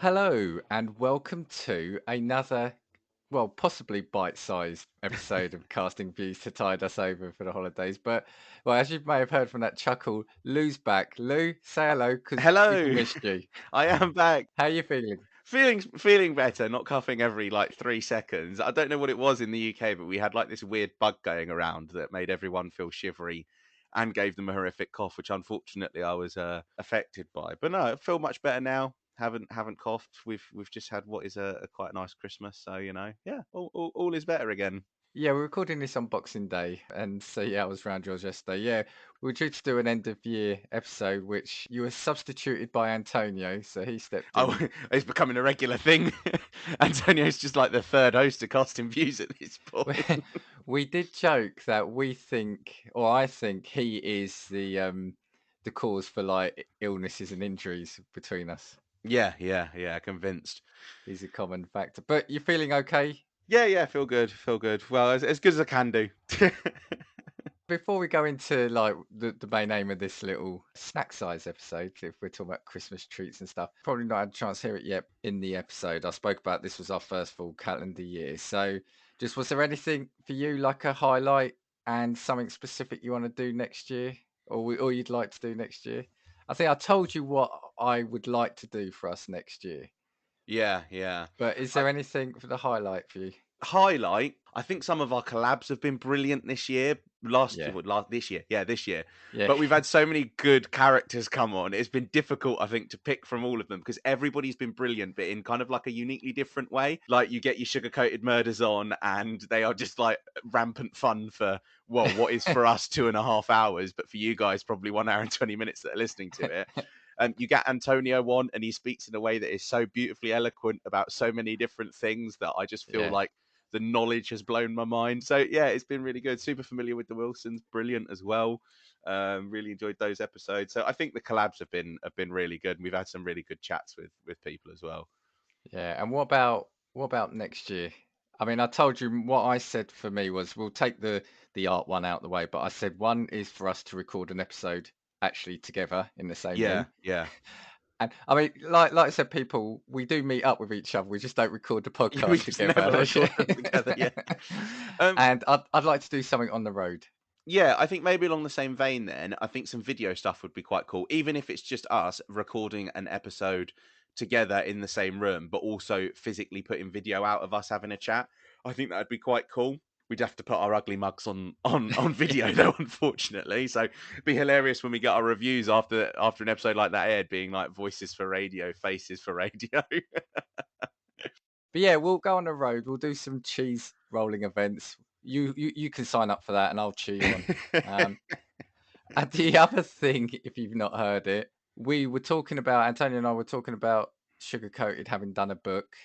Hello, and welcome to another, well, possibly bite-sized episode of Casting Views to tide us over for the holidays. But, well, as you may have heard from that chuckle, Lou's back. Lou, say hello, because we've all Hello, missed you. I am back. How are you feeling? Feeling better, not coughing every like 3 seconds. I don't know what it was in the UK, but we had like this weird bug going around that made everyone feel shivery and gave them a horrific cough, which unfortunately I was affected by. But no, I feel much better now. Haven't coughed. We've just had what is a quite nice Christmas, so yeah, all is better again. Yeah, we're recording this on Boxing Day, and so yeah, I was around yours yesterday. Yeah, we were due to do an end of year episode, which you were substituted by Antonio, so he stepped Oh, in. it's becoming a regular thing. Antonio's just like the third host of Casting Views at this We point. we did joke that we think, or I think, he is the cause for like illnesses and injuries between us. Yeah, convinced. He's a common factor. But you're feeling okay? Yeah, feel good, feel good. Well, as good as I can do. Before we go into like the main aim of this little snack size episode, if we're talking about Christmas treats and stuff, probably not had a chance to hear it yet in the episode. I spoke about this was our first full calendar year. So just was there anything for you like a highlight and something specific you want to do next year or you'd like to do next year? I think I told you what I would like to do for us next year. Yeah. But is I, there anything for the highlight for you? highlight. I think some of our collabs have been brilliant this year. Yeah. This year, yeah, this year. Yeah. But we've had so many good characters come on. It's been difficult, I think, to pick from all of them because everybody's been brilliant, but in kind of like a uniquely different way. Like you get your sugar coated murders on, and they are just like rampant fun for what is for us 2.5 hours, but for you guys probably 1 hour and 20 minutes that are listening to it. You get Antonio on, and he speaks in a way that is so beautifully eloquent about so many different things that I just feel Yeah. like the knowledge has blown my mind. So yeah, it's been really good. Super familiar with the Wilsons, brilliant as well. Really enjoyed those episodes. So I think the collabs have been really good, and we've had some really good chats with people as well. Yeah, and what about next year? I mean, I told you what I said for me was we'll take the art one out the way, but I said one is for us to record an episode actually together in the same Yeah, room. yeah. And I mean, like I said, people, we do meet up with each other. We just don't record the We podcast just together. never record them together. Yeah. Um, And I'd like to do something on the road. Yeah, I think maybe along the same vein then, I think some video stuff would be quite cool, even if it's just us recording an episode together in the same room, but also physically putting video out of us having a chat. I think that'd be quite cool. We'd have to put our ugly mugs on video though, unfortunately. So it'd be hilarious when we get our reviews after an episode like that aired, being like voices for radio, faces for radio. But yeah, we'll go on the road. We'll do some cheese rolling events. You can sign up for that, and I'll cheer you on. Um, And the other thing, if you've not heard it, we were talking about Antonio and I were talking about Sugar Coated having done a book,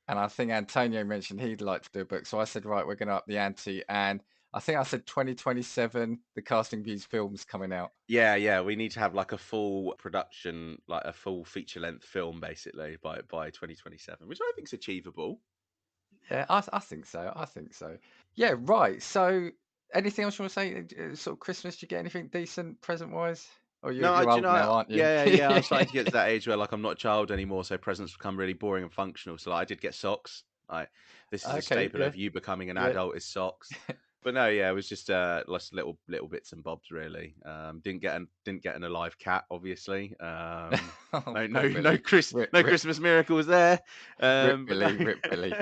and I think Antonio mentioned he'd like to do a book. So I said, right, we're going to up the ante, and I think I said 2027, the Casting Views film's coming out. Yeah. We need to have like a full production, like a full feature length film, basically by 2027, which I think is achievable. Yeah, I think so. I think so. Yeah, right. So anything else you want to say? Sort of Christmas, did you get anything decent present wise? Or No, you're do you old know? now, aren't you? Yeah. I'm starting to get to that age where like I'm not a child anymore, so presents become really boring and functional. So like, I did get socks. Like this is a Okay, staple yeah, of you becoming an yeah. adult is socks. But no, yeah, it was just little bits and bobs really. Didn't get an alive cat, obviously. Oh, No poor no no Billy. Chris Rip, no rip, Christmas miracles there. rip But no. Billy, rip Billy.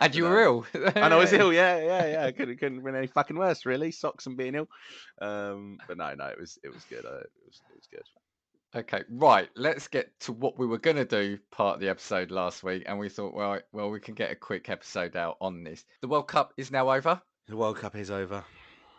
And But you were no. ill. And I was ill, yeah. Couldn't have been any fucking worse, really. Socks and being ill. But no, it was good. It was good. Okay, right. Let's get to what we were going to do part of the episode last week. And we thought, well, we can get a quick episode out on this. The World Cup is now over. The World Cup is over.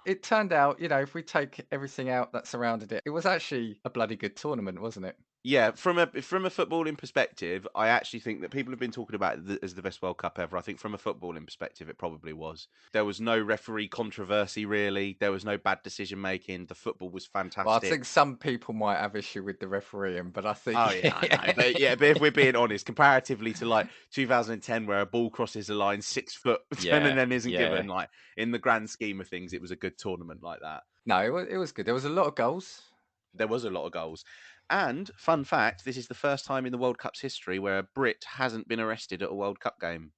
It turned out, if we take everything out that surrounded it, it was actually a bloody good tournament, wasn't it? Yeah, from a footballing perspective, I actually think that people have been talking about it as the best World Cup ever. I think from a footballing perspective, it probably was. There was no referee controversy really. There was no bad decision making. The football was Well, I fantastic. think some people might have issue with the refereeing, but I Oh think, yeah, I know. But if we're being honest, comparatively to like 2010, where a ball crosses the line 6 foot and yeah, then isn't yeah. given, like in the grand scheme of things, it was a good tournament like that. No, it was good. There was a lot of goals. There was a lot of goals. And fun fact, this is the first time in the World Cup's history where a Brit hasn't been arrested at a World Cup game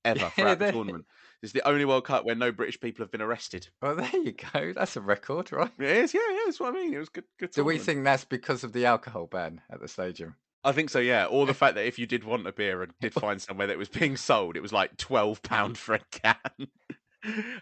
ever Yeah, throughout the tournament. This is the only World Cup where no British people have been arrested. well, there you go. That's a record, right? It is, yeah, yeah, that's what I mean. It was good Do we tournament. think that's because of the alcohol ban at the stadium? I think so, yeah. Or the fact that if you did want a beer and did find somewhere that was being sold, it was like £12 for a can.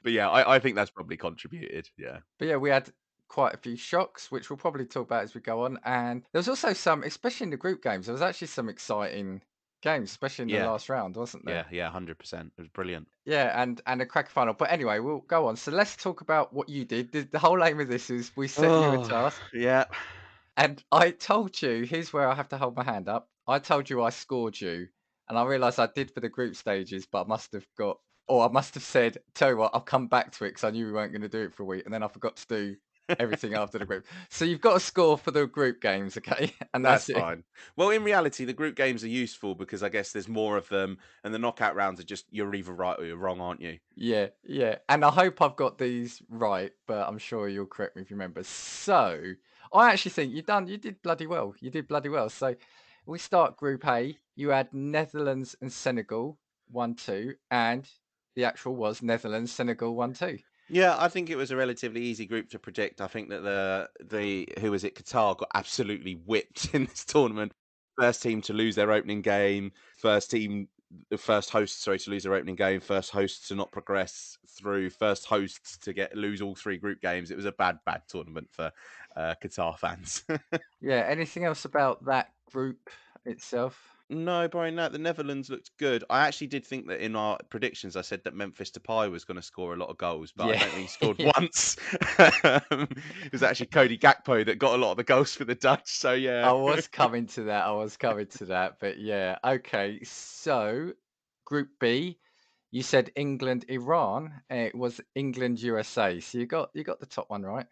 But yeah, I think that's probably contributed. Yeah. But yeah, we had quite a few shocks, which we'll probably talk about as we go on. And there was also some, especially in the group games, there was actually some exciting games, especially in the Yeah. last round, wasn't Yeah. there? Yeah. 100%. It was brilliant. Yeah, and a cracker final. But anyway, we'll go on. So let's talk about what you did. The whole aim of this is we set you a Oh, task, yeah. and I told you, here's where I have to hold my hand up. I told you I scored you, and I realised I did for the group stages, but I must have got, or I must have said, tell you what, I'll come back to it because I knew we weren't going to do it for a week, and then I forgot to do everything after the group. So you've got a score for the group games, okay? And That's that's it. fine. Well, in reality, the group games are useful because I guess there's more of them, and the knockout rounds are just you're either right or you're wrong, aren't you? Yeah, yeah. And I hope I've got these right, but I'm sure you'll correct me if you remember. So I actually think you did bloody well. You did bloody well. So we start Group A. You had Netherlands and Senegal 1-2, and the actual was Netherlands, Senegal 1-2. Yeah, I think it was a relatively easy group to predict. I think that the who was it, Qatar got absolutely whipped in this tournament. First team to lose their opening game, first team the first hosts, sorry, to lose their opening game, first hosts to not progress through, first hosts to get lose all three group games. It was a bad tournament for Qatar fans. Yeah, anything else about that group itself? No, Brian, no, the Netherlands looked good. I actually did think that in our predictions, I said that Memphis Depay was going to score a lot of goals, but I Yeah. don't think he scored Yeah. once. It was actually Cody Gakpo that got a lot of the goals for the Dutch. So yeah, I was coming to that. I was coming to that. But yeah, okay. So, Group B, you said England, Iran. It was England, USA. So you got the top one right.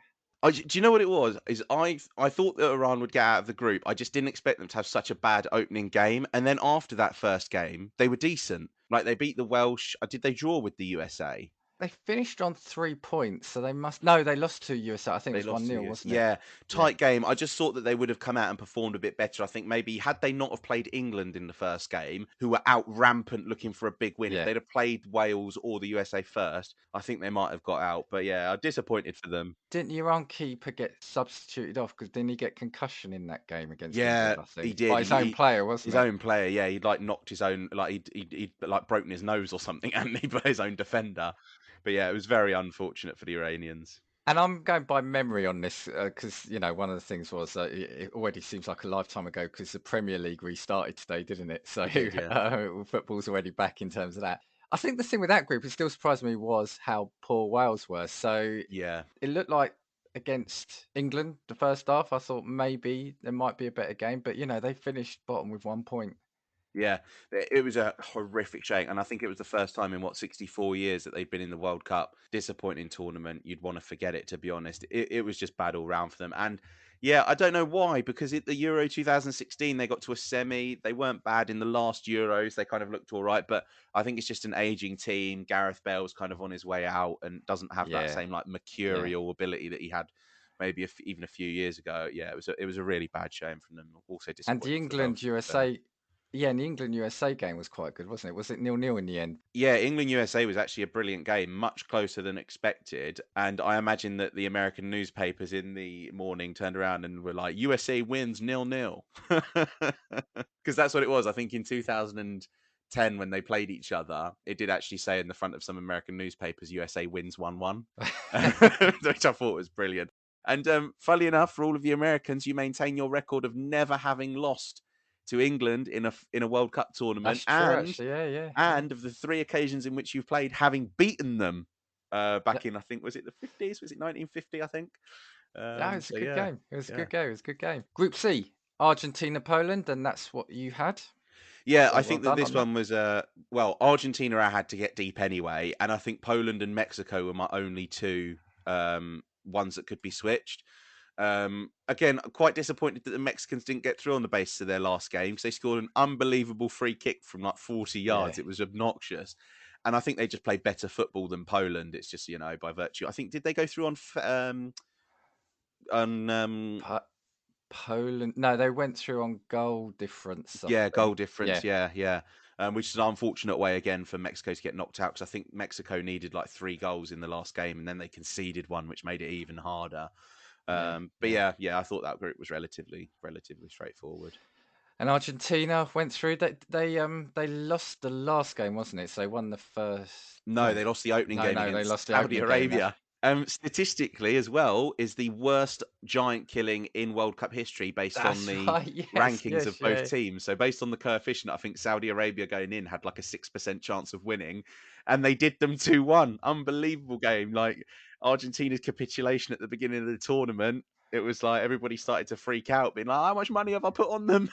do you know what it was? Is I thought that Iran would get out of the group. I just didn't expect them to have such a bad opening game. And then after that first game, they were decent. Like they beat the Welsh. Did they draw with the USA? They finished on 3 points, so they must. No, they lost to USA. I think it They was one lost to nil, US. wasn't it? Yeah, Yeah, tight game. I just thought that they would have come out and performed a bit better. I think maybe had they not have played England in the first game, who were out rampant looking for a big win, if yeah. they'd have played Wales or the USA first, I think they might have got out. But yeah, I'm disappointed for them. Didn't your own keeper get substituted off because didn't he get concussion in that game against Yeah, England? I he think did. by his own player, His wasn't it? own player. Yeah, he'd like knocked his own, like he'd like broken his nose or something, and he by his own defender. But yeah, it was very unfortunate for the Iranians. And I'm going by memory on this because one of the things was that it already seems like a lifetime ago because the Premier League restarted today, didn't it? So It did. Yeah. football's already back in terms of that. I think the thing with that group, it still surprised me, was how poor Wales were. So Yeah. it looked like against England the first half, I thought maybe there might be a better game, but they finished bottom with 1 point. Yeah, it was a horrific shame, and I think it was the first time in 64 years that they've been in the World Cup. Disappointing tournament. You'd want to forget it, to be honest. It was just bad all round for them. And yeah, I don't know why, because at the Euro 2016 they got to a semi. They weren't bad in the last Euros. They kind of looked all right, but I think it's just an aging team. Gareth Bale's kind of on his way out and doesn't have that Yeah, same like yeah. mercurial ability that he had maybe even a few years ago. Yeah, it was a really bad shame from them. Also And the disappointing for the England Welsh, to be fair. USA, yeah, and the England USA game was quite good, wasn't it? Was it 0-0 in the end? Yeah, England USA was actually a brilliant game, much closer than expected. And I imagine that the American newspapers in the morning turned around and were like, USA wins 0-0. Because that's what it was. I think in 2010, when they played each other, it did actually say in the front of some American newspapers, USA wins 1-1, which I thought was brilliant. And funnily enough, for all of the Americans, you maintain your record of never having lost to England in a World Cup tournament, That's true, actually. Yeah, yeah, yeah. and of the three occasions in which you've played, having beaten them back in, I think, was it the 50s? Was it 1950? I think. Yeah, it was a So good yeah, game. It was a yeah, good game. It was a good game. Group C, Argentina, Poland, and that's what you had. yeah. So I well think that done this on that. one was well, Argentina I had to get deep anyway, and I think Poland and Mexico were my only two ones that could be switched. Again, quite disappointed that the Mexicans didn't get through on the basis of their last game because they scored an unbelievable free kick from like 40 Yeah. yards. It was obnoxious. And I think they just played better football than Poland. It's just, by virtue. I think, did they go through on Poland. No, they went through on goal difference, I Yeah, think. goal difference. Yeah, Yeah, yeah. Which is an unfortunate way again for Mexico to get knocked out because I think Mexico needed like 3 goals in the last game and then they conceded one, which made it even harder. yeah, But yeah. yeah, yeah, I thought that group was relatively straightforward. And Argentina went through. They lost the last game, wasn't it? So they won the first. No, No, they lost the opening no, game no. They against lost the Saudi opening game. That's Arabia. Statistically, as well, is the worst giant killing in World Cup history based on that's the right. Yes, rankings of yes, both yeah. teams. So, based on the coefficient, I think Saudi Arabia going in had like a 6% chance of winning, and they did them 2-1. Unbelievable game. Like Argentina's capitulation at the beginning of the tournament, it was like everybody started to freak out, being like, how much money have I put on them?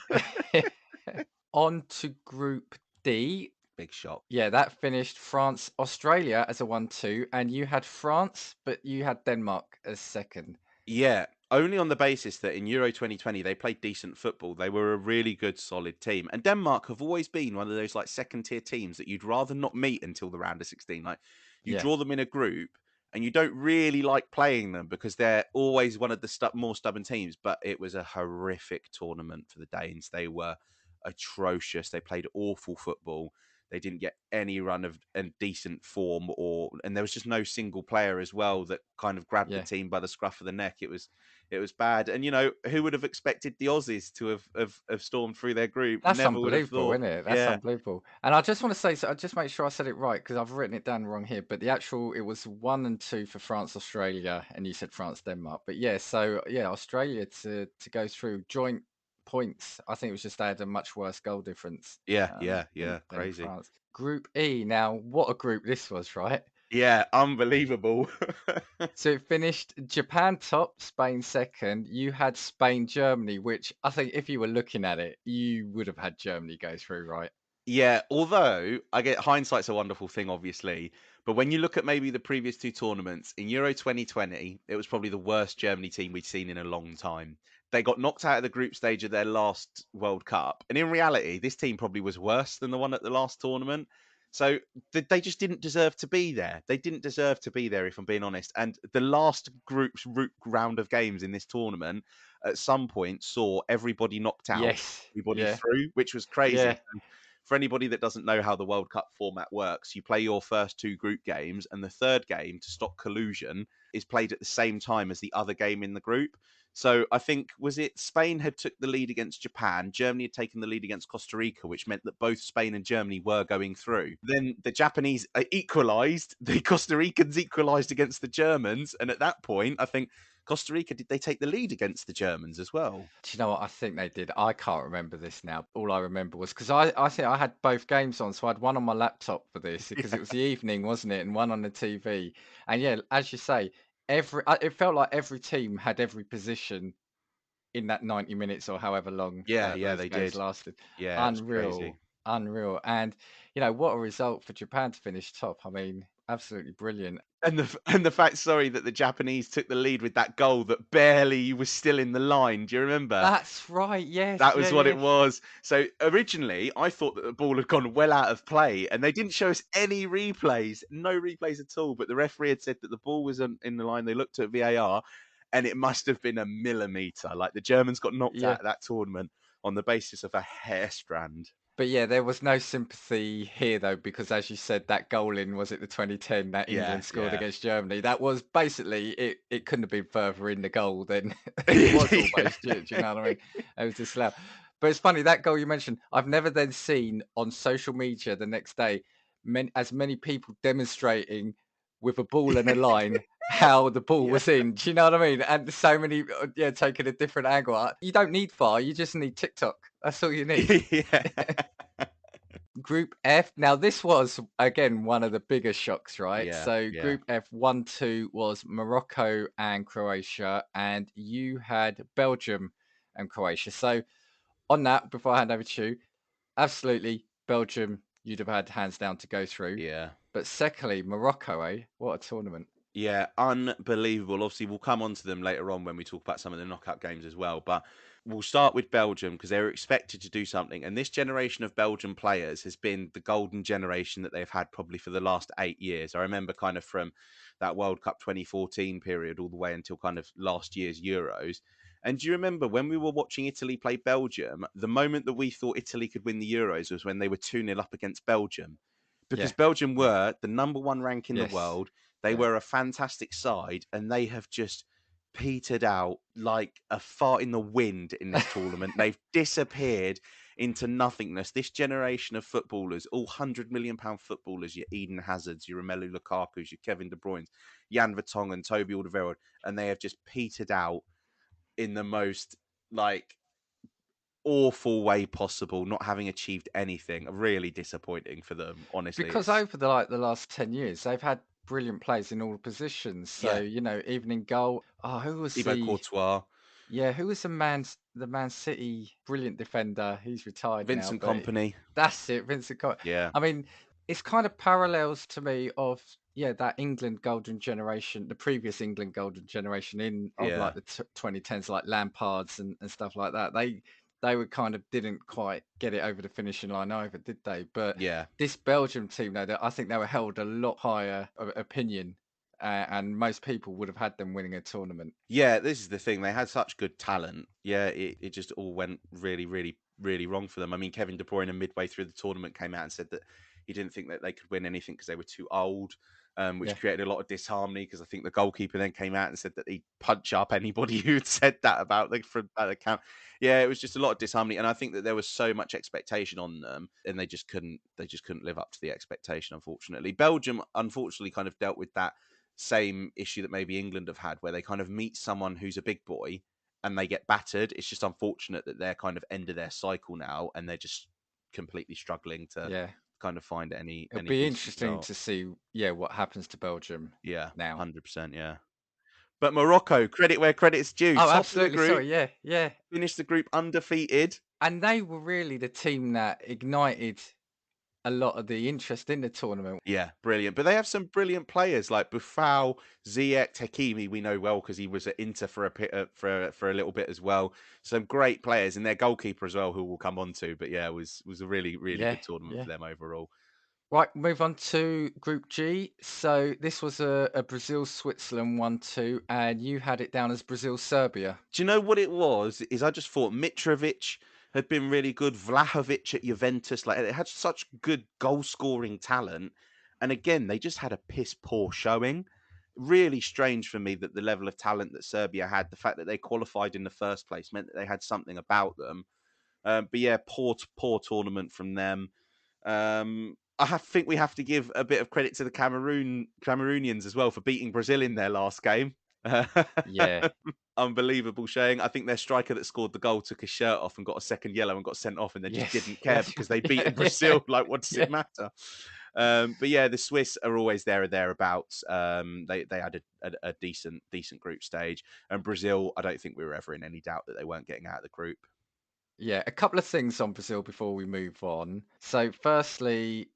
On to Group D. Big shock. Yeah, that finished France, Australia as a 1-2, and you had France, but you had Denmark as second. Yeah, only on the basis that in Euro 2020 they played decent football. They were a really good, solid team. And Denmark have always been one of those like second tier teams that you'd rather not meet until the round of 16. Like you Yeah, draw them in a group and you don't really like playing them because they're always one of the more stubborn teams. But it was a horrific tournament for the Danes. They were atrocious. They played awful football. They didn't get any run of and decent form, and there was just no single player as well that kind of grabbed the yeah. team by the scruff of the neck. It was bad, and who would have expected the Aussies to have stormed through their group? That's Never would have unbelievable, thought. isn't it? That's Yeah, unbelievable. And I just want to say, so I just make sure I said it right because I've written it down wrong here. But the actual, it was 1-2 for France, Australia, and you said France, Denmark. But yeah, so yeah, Australia to go through joint points. I think it was just they had a much worse goal difference yeah, yeah, than yeah, crazy. France. Group E. Now, what a group this was, right? Yeah, unbelievable. So it finished Japan top, Spain second. You had Spain, Germany, which I think if you were looking at it, you would have had Germany go through, right? Yeah, although I get hindsight's a wonderful thing, obviously. But when you look at maybe the previous two tournaments, in Euro 2020, it was probably the worst Germany team we'd seen in a long time. They got knocked out of the group stage of their last World Cup. And in reality, this team probably was worse than the one at the last tournament. So they just didn't deserve to be there. They didn't deserve to be there, if I'm being honest. And the last group round of games in this tournament at some point saw everybody knocked out, Yes. everybody Yeah. through, which was crazy. Yeah. For anybody that doesn't know how the World Cup format works, you play your first two group games, and the third game to stop collusion is played at the same time as the other game in the group. So I think was it Spain had took the lead against Japan, Germany had taken the lead against Costa Rica, which meant that both Spain and Germany were going through. Then the Japanese equalised, the Costa Ricans equalised against the Germans, and at that point, I think Costa Rica did they take the lead against the Germans as well? Do you know what? I think they did. I can't remember this now. All I remember was because I think I had both games on, so I had one on my laptop for this because it was the evening, wasn't it? And one on the TV. And yeah, as you say, it felt like every team had every position in that 90 minutes or however long Yeah, yeah, those they games did. lasted. Yeah, it was crazy. Unreal, unreal. And what a result for Japan to finish top. I mean, absolutely brilliant. And the fact, sorry, that the Japanese took the lead with that goal that barely was still in the line. Do you remember? That's right. Yes. That Yeah. was what Yeah. it was. So originally, I thought that the ball had gone well out of play, and they didn't show us any replays, no replays at all. But the referee had said that the ball was in the line. They looked at VAR, and it must have been a millimeter. Like the Germans got knocked Yeah. out of that tournament on the basis of a hair strand. But yeah, there was no sympathy here though, because as you said, that goal in was it the 2010 that Yeah, England scored yeah, against Germany. That was basically it. It couldn't have been further in the goal than it was yeah. almost. Do you know what I mean? It was just loud. But it's funny that goal you mentioned. I've never then seen on social media the next day as many people demonstrating with a ball and a line how the ball Yeah. was in. Do you know what I mean? And so many, yeah, taking a different angle. You don't need far. You just need TikTok. That's all you need. Yeah. Group F. Now, this was again one of the biggest shocks, right? Yeah, So, yeah. Group F 1-2 was Morocco and Croatia, and you had Belgium and Croatia. So, on that, before I hand over to you, absolutely Belgium, you'd have had hands down to go through. Yeah. But secondly, Morocco, eh? What a tournament. Yeah, unbelievable. Obviously, we'll come on to them later on when we talk about some of the knockout games as well. But we'll start with Belgium because they were expected to do something. And this generation of Belgian players has been the golden generation that they've had probably for the last 8 years. I remember kind of from that World Cup 2014 period all the way until kind of last year's Euros. And do you remember when we were watching Italy play Belgium, the moment that we thought Italy could win the Euros was when they were 2-0 up against Belgium? Because Yeah, Belgium yeah, were the number one rank in the yes, world. They yeah. were a fantastic side, and they have just petered out like a fart in the wind in this tournament. They've disappeared into nothingness. This generation of footballers, all £100 million footballers, your Eden Hazards, your Romelu Lukaku's, your Kevin De Bruyne's, Jan Vertonghen, Toby Alderweireld, and they have just petered out in the most like awful way possible, not having achieved anything. Really disappointing for them. Honestly, Because it's over the last 10 years, they've had brilliant players in all positions. So, yeah, you know, even in goal, who was Thibaut the Courtois, yeah, who was the Man City brilliant defender? He's retired now, Vincent but Company. that's it, Vincent Yeah, I mean, it's kind of parallels to me of yeah, that England golden generation, the previous England golden generation in of yeah, like the 2010s, like Lampards and stuff like that. They were kind of didn't quite get it over the finishing line either, did they? But yeah. this Belgium team, though, I think they were held a lot higher opinion, and most people would have had them winning a tournament. Yeah, this is the thing. They had such good talent. Yeah, it just all went really, really, really wrong for them. I mean, Kevin De Bruyne, midway through the tournament, came out and said that he didn't think that they could win anything because they were too old, which Yeah, created a lot of disharmony. Because I think the goalkeeper then came out and said that he'd punch up anybody who'd said that about the from at the camp. Yeah, it was just a lot of disharmony, and I think that there was so much expectation on them, and they just couldn't live up to the expectation. Unfortunately, Belgium unfortunately kind of dealt with that same issue that maybe England have had, where they kind of meet someone who's a big boy and they get battered. It's just unfortunate that they're kind of end of their cycle now, and they're just completely struggling to yeah. kind of find any It'll be decent interesting result. to see, yeah, what happens to Belgium Yeah, now. 100%. Yeah, but Morocco, credit where credit's due, Oh, top of the absolutely. group, Sorry. Yeah, yeah. finished the group undefeated. And they were really the team that ignited a lot of the interest in the tournament. Yeah, brilliant. But they have some brilliant players like Buffal, Ziyech, Hakimi. We know well because he was at Inter for for a little bit as well. Some great players, and their goalkeeper as well, who we'll come on to. But yeah, it was a really really Yeah, good tournament yeah. for them overall. Right, move on to Group G. So this was a Brazil Switzerland 1-2, and you had it down as Brazil Serbia. Do you know what it was? Is I just thought Mitrovic had been really good. Vlahovic at Juventus, like it had such good goal scoring talent, and again they just had a piss poor showing. Really strange for me that the level of talent that Serbia had, the fact that they qualified in the first place, meant that they had something about them. But yeah, poor tournament from them. Think we have to give a bit of credit to the Cameroonians as well for beating Brazil in their last game. Yeah. Unbelievable showing. I think their striker that scored the goal took his shirt off and got a second yellow and got sent off and then just Yes. didn't care That's because right. they Yeah, beaten yeah, Brazil. Like, what does it yeah. matter? But yeah, the Swiss are always there or thereabouts. They had a decent group stage, and Brazil. I don't think we were ever in any doubt that they weren't getting out of the group. Yeah, a couple of things on Brazil before we move on. So, firstly,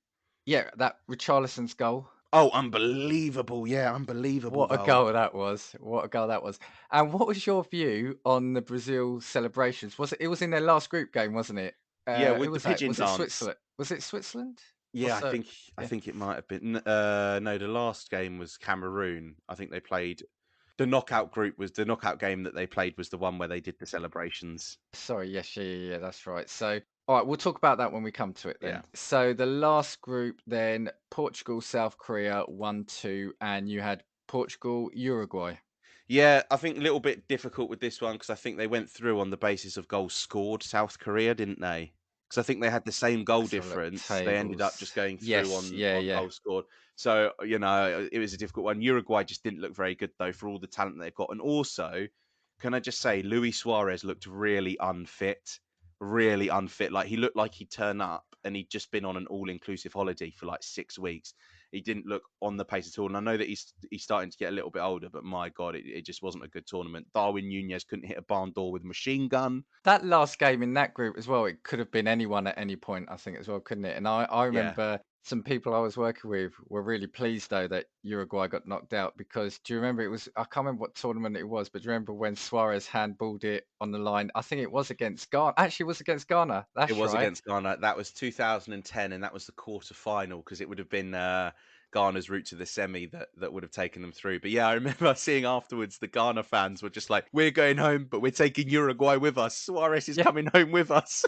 yeah, that Richarlison's goal. Oh, unbelievable! Yeah, unbelievable What a goal. goal that was! What a goal that was! And what was your view on the Brazil celebrations? Was it? It was in their last group game, wasn't it? Yeah, Who with the was that? pigeon Was it dance. Switzerland? Was it Switzerland? Or Yeah, I so? think I Yeah. think it might have been. No, the last game was Cameroon. I think they played the knockout game that they played was the one where they did the celebrations. Sorry. Yes. Yeah. Yeah. Yeah. That's right. So, all right, we'll talk about that when we come to it Yeah. then. So, the last group then Portugal, South Korea 1-2, and you had Portugal, Uruguay. Yeah, I think a little bit difficult with this one because I think they went through on the basis of goals scored, South Korea, didn't they? Because I think they had the same goal Let's have a look. difference. They ended up Tables. just going through Yes. Yeah. on Yeah. goals scored. So, it was a difficult one. Uruguay just didn't look very good though for all the talent they've got. And also, can I just say Luis Suarez looked really unfit. Really unfit. Like he looked like he'd turn up and he'd just been on an all-inclusive holiday for like 6 weeks. He didn't look on the pace at all. And I know that he's starting to get a little bit older, but my God, it just wasn't a good tournament. Darwin Nunez couldn't hit a barn door with a machine gun. That last game in that group as well, it could have been anyone at any point, I think, as well, couldn't it? And I Yeah, remember Some people I was working with were really pleased though that Uruguay got knocked out because do you remember it was I can't remember what tournament it was, but do you remember when Suarez handballed it on the line? I think it was against Ghana. Actually, it was against Ghana. It That's was right. against Ghana. That was 2010, and that was the quarter final because it would have been Ghana's route to the semi that would have taken them through. But yeah, I remember seeing afterwards the Ghana fans were just like, "We're going home, but we're taking Uruguay with us. Suarez is Yeah. coming home with us."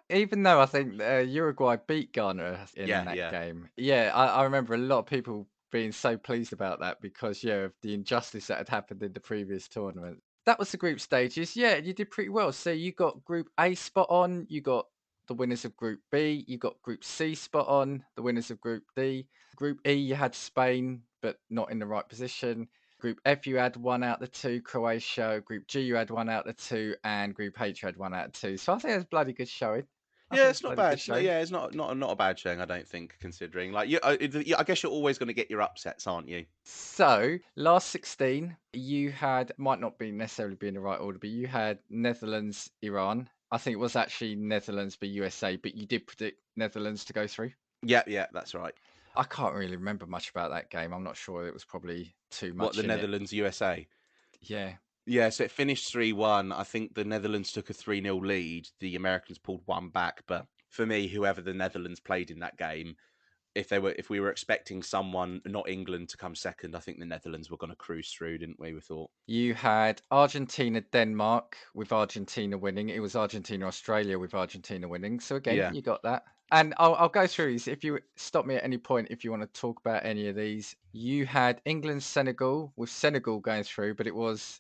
Even though I think Uruguay beat Ghana in Yeah, that yeah. game. Yeah, I remember a lot of people being so pleased about that because yeah, of the injustice that had happened in the previous tournament. That was the group stages. Yeah, you did pretty well. So you got Group A spot on, you got the winners of Group B, you got Group C spot on, the winners of Group D. Group E, you had Spain, but not in the right position. Group F, you had one out of the two, Croatia. Group G, you had one out of the two, and Group H, you had one out of two. So I think it was a bloody good showing. I Yeah, think it's it's not bloody good bad. No, showing. yeah, it's not a bad showing. I don't think, considering like I guess you're always going to get your upsets, aren't you? So last 16, you had might not be necessarily be in the right order, but you had Netherlands, Iran. I think it was actually Netherlands v USA, but you did predict Netherlands to go through. Yeah, yeah, that's right. I can't really remember much about that game. I'm not sure. It was probably too What, the much in it. Netherlands USA? Yeah. Yeah, so it finished 3-1. I think the Netherlands took a 3-0 lead. The Americans pulled one back, but for me, whoever the Netherlands played in that game, if we were expecting someone, not England, to come second, I think the Netherlands were going to cruise through, didn't we? We thought. You had Argentina, Denmark with Argentina winning. It was Argentina, Australia with Argentina winning. So again, Yeah. you got that. And I'll go through these. If you stop me at any point, if you want to talk about any of these, you had England, Senegal with Senegal going through, but it was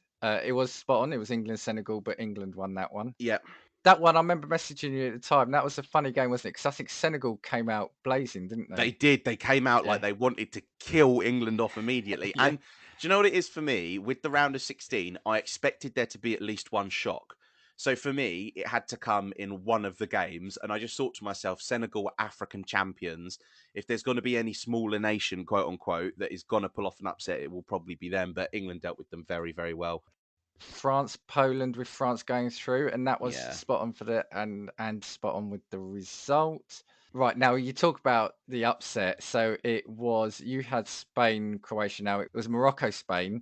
spot on. It was England, Senegal, but England won that one. Yeah. That one I remember messaging you at the time. That was a funny game, wasn't it? Because I think Senegal came out blazing, didn't They they? did. They came out like Yeah, they wanted to kill England off immediately. yeah. And do you know what it is for me? With the round of 16, I expected there to be at least one shock. So for me, it had to come in one of the games. And I just thought to myself, Senegal are African champions. If there's going to be any smaller nation, quote unquote, that is going to pull off an upset, it will probably be them. But England dealt with them very, very well. France, Poland with France going through, and that was Yeah. spot on for the and spot on with the result. Right now, you talk about the upset. So it was you had Spain, Croatia. Now it was Morocco, Spain,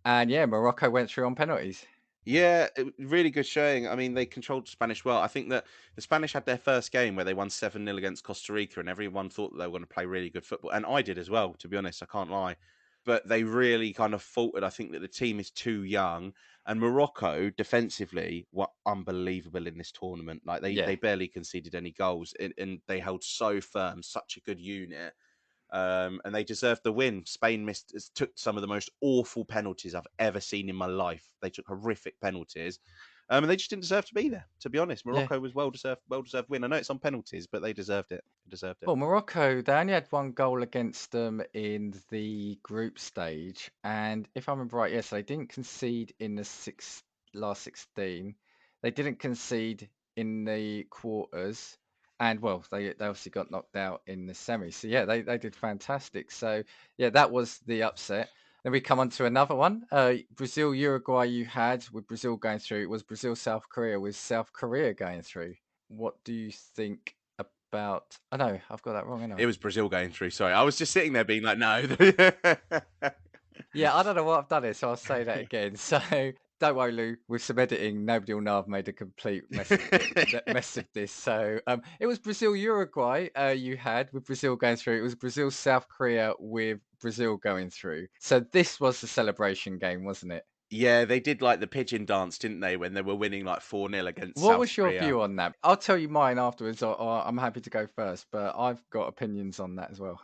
and yeah, Morocco went through on penalties. Yeah, really good showing. I mean, they controlled Spanish well. I think that the Spanish had their first game where they won 7-0 against Costa Rica, and everyone thought that they were going to play really good football. And I did as well, to be honest, I can't lie. But they really kind of faltered. I think that the team is too young. And Morocco, defensively, were unbelievable in this tournament. Like, Yeah, they barely conceded any goals, and they held so firm, such a good unit. And they deserved the win. Spain took some of the most awful penalties I've ever seen in my life. They took horrific penalties, and they just didn't deserve to be there. To be honest, yeah. Morocco was well deserved win. I know it's on penalties, but they deserved it. They deserved it. Well, Morocco, they only had one goal against them in the group stage. And if I remember right, yes, they didn't concede in the last 16. They didn't concede in the quarters. And well, they obviously got knocked out in the semi. So yeah, they did fantastic. So yeah, that was the upset. Then we come on to another one. Brazil, Uruguay you had with Brazil going through. It was Brazil, South Korea with South Korea going through. What do you think about oh, no, I've got that wrong, haven't It I? was Brazil going through. Sorry, I was just sitting there being like, no. Yeah, I don't know what I've done here, so I'll say that again. So, don't worry, Lou, with some editing, nobody will know I've made a complete mess of this. So, it was Brazil, Uruguay, you had with Brazil going through. It was Brazil, South Korea with Brazil going through. So this was the celebration game, wasn't it? Yeah, they did like the pigeon dance, didn't they, when they were winning like 4-0 against What South was your Korea? view on that? I'll tell you mine afterwards, or I'm happy to go first, but I've got opinions on that as well.